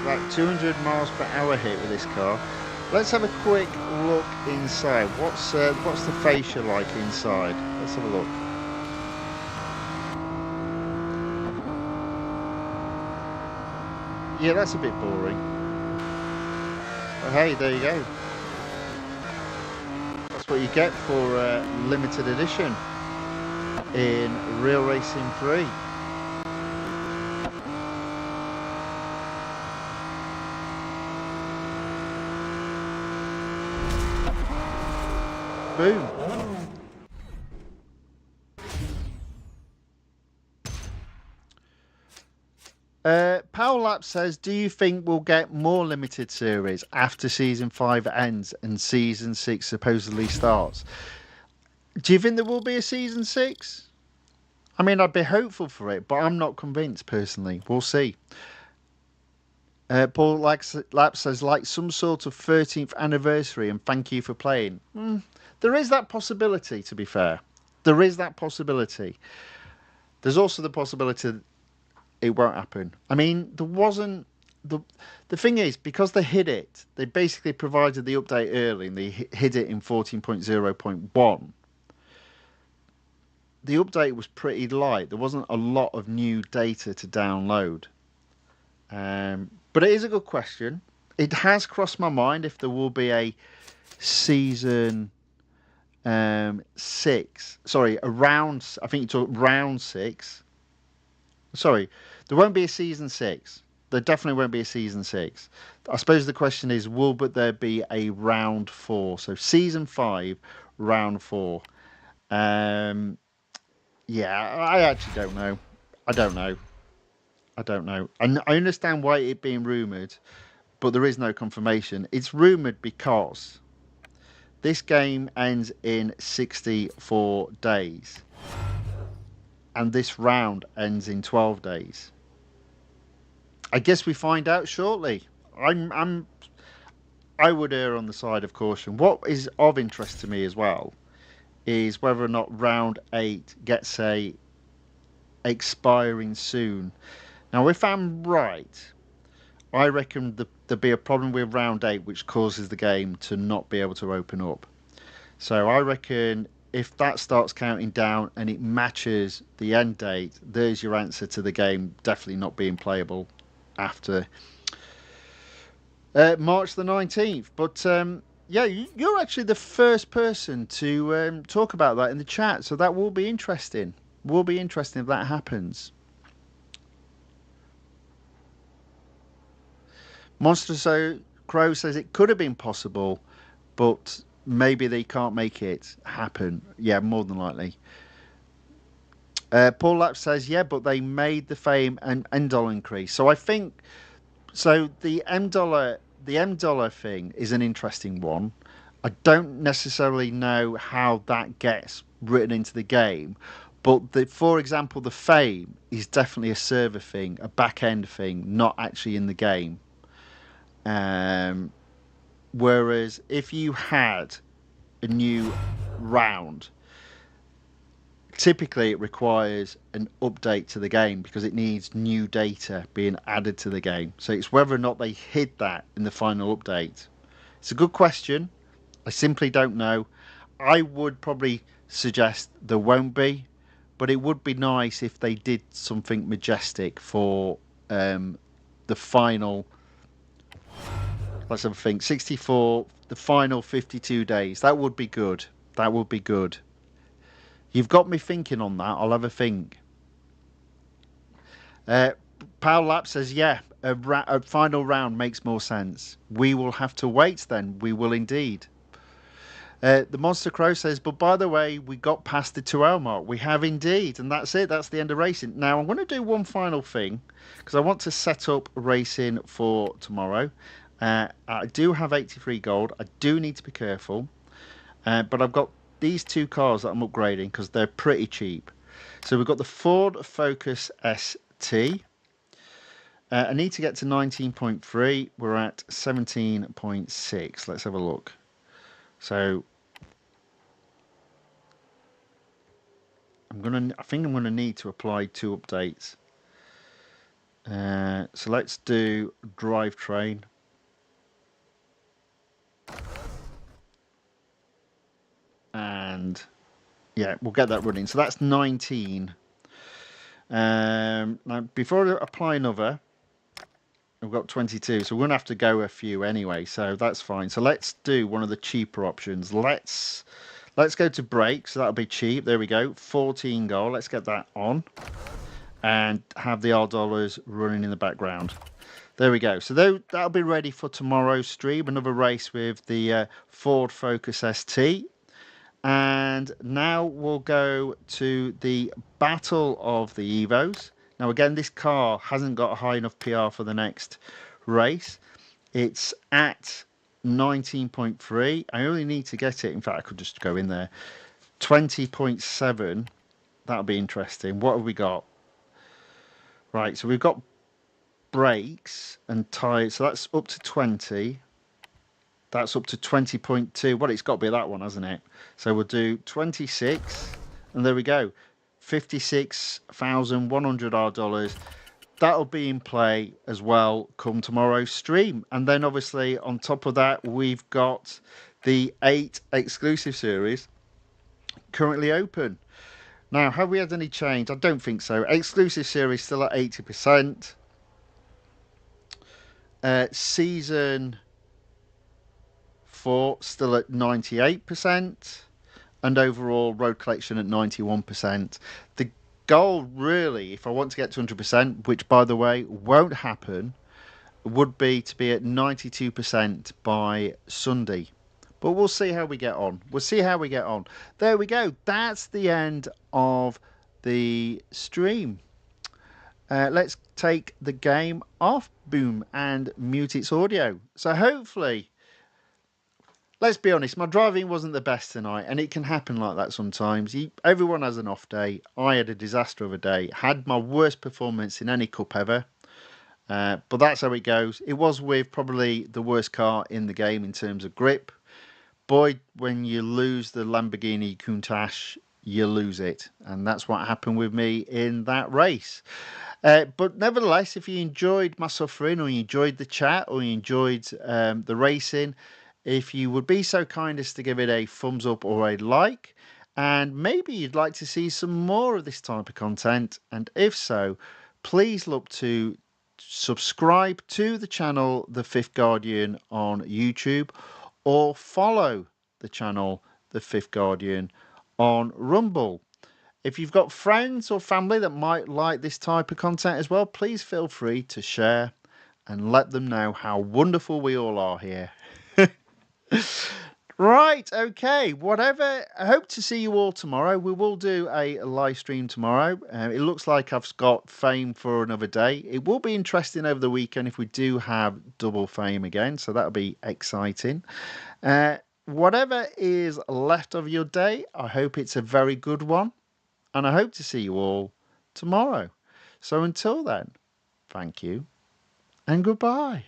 Like 200 miles per hour hit with this car. Let's have a quick look inside. What's the fascia like inside? Let's have a look. Yeah, that's a bit boring. But hey, there you go. That's what you get for limited edition in Real Racing 3. Boom. Power Lap says, do you think we'll get more limited series after Season 5 ends and Season 6 supposedly starts? Do you think there will be a Season 6? I mean, I'd be hopeful for it, but I'm not convinced personally. We'll see. Paul Lap says, like some sort of 13th anniversary and thank you for playing. There is that possibility, to be fair. There is that possibility. There's also the possibility it won't happen. I mean, there wasn't... The thing is, because they hid it, they basically provided the update early and they hid it in 14.0.1. The update was pretty light. There wasn't a lot of new data to download. But it is a good question. It has crossed my mind if there will be a Season 6. Sorry, I think you talk round 6. Sorry, there won't be a Season 6. There definitely won't be a Season 6. I suppose the question is, will there be a round 4? So Season 5, round 4. Yeah, I actually don't know. I don't know. And I understand why it's being rumoured, but there is no confirmation. It's rumoured because this game ends in 64 days. And this round ends in 12 days. I guess we find out shortly. I would err on the side of caution. What is of interest to me as well is whether or not round 8 gets expiring soon. Now, if I'm right, I reckon there'll be a problem with round 8 which causes the game to not be able to open up. So I reckon if that starts counting down and it matches the end date, there's your answer to the game definitely not being playable after March the 19th. But yeah, you're actually the first person to talk about that in the chat, so that will be interesting. Will be interesting if that happens. Monster Crow says it could have been possible, but maybe they can't make it happen. Yeah, more than likely. Paul Lap says, yeah, but they made the fame and M dollar increase. So I think, so the M dollar thing is an interesting one. I don't necessarily know how that gets written into the game, but for example, the fame is definitely a server thing, a back end thing, not actually in the game. Whereas if you had a new round, typically it requires an update to the game because it needs new data being added to the game. So it's whether or not they hid that in the final update. It's a good question. I simply don't know. I would probably suggest there won't be, but it would be nice if they did something majestic for the final. Let's have a think. 64, the final 52 days. That would be good. That would be good. You've got me thinking on that. I'll have a think. Power Lap says, yeah, a final round makes more sense. We will have to wait then. We will indeed. The Monster Crow says, but by the way, we got past the 2-hour mark. We have indeed. And that's it. That's the end of racing. Now, I'm going to do one final thing because I want to set up racing for tomorrow. I do have 83 gold. I do need to be careful. But I've got these two cars that I'm upgrading because they're pretty cheap. So we've got the Ford Focus ST. I need to get to 19.3. We're at 17.6. Let's have a look. So I think I'm gonna need to apply 2 updates. So let's do drivetrain. And yeah, we'll get that running. So that's 19. Now, before I apply another, We've got 22, so we're going to have to go a few anyway, so that's fine. So let's do one of the cheaper options. Let's go to break, so that'll be cheap. There we go, 14 goal. Let's get that on and have the R dollars running in the background. There we go. So that'll be ready for tomorrow's stream. Another race with the Ford Focus ST. And now we'll go to the Battle of the Evos. Now again, this car hasn't got a high enough PR for the next race. It's at 19.3. I only need to get it. In fact, I could just go in there. 20.7. That'll be interesting. What have we got? Right, so we've got brakes and tyres. So that's up to 20. That's up to 20.2. Well, it's got to be that one, hasn't it? So we'll do 26. And there we go. 56,100 R dollars. That'll be in play as well come tomorrow's stream. And then obviously on top of that, we've got the 8 exclusive series currently open. Now, have we had any change? I don't think so. Exclusive series still at 80%. Season 4 still at 98%. And overall road collection at 91%. The goal really, if I want to get to 100%, which by the way won't happen, would be to be at 92% by Sunday. But we'll see how we get on. We'll see how we get on. There we go. That's the end of the stream. Let's take the game off, boom, and mute its audio. So hopefully, let's be honest, my driving wasn't the best tonight, and it can happen like that sometimes. Everyone has an off day. I had a disaster of a day. Had my worst performance in any cup ever. But that's how it goes. It was with probably the worst car in the game in terms of grip. Boy, when you lose the Lamborghini Countach, you lose it. And that's what happened with me in that race. But nevertheless, if you enjoyed my suffering, or you enjoyed the chat, or you enjoyed the racing, if you would be so kind as to give it a thumbs up or a like, and maybe you'd like to see some more of this type of content, and if so, please look to subscribe to the channel The Fifth Guardian on YouTube, or follow the channel The Fifth Guardian on Rumble. If you've got friends or family that might like this type of content as well, please feel free to share and let them know how wonderful we all are here. Right, okay, whatever. I hope to see you all tomorrow. We will do a live stream tomorrow. It looks like I've got fame for another day. It will be interesting over the weekend if we do have double fame again, so that'll be exciting. Whatever is left of your day, I hope it's a very good one, and I hope to see you all tomorrow. So until then, thank you and goodbye.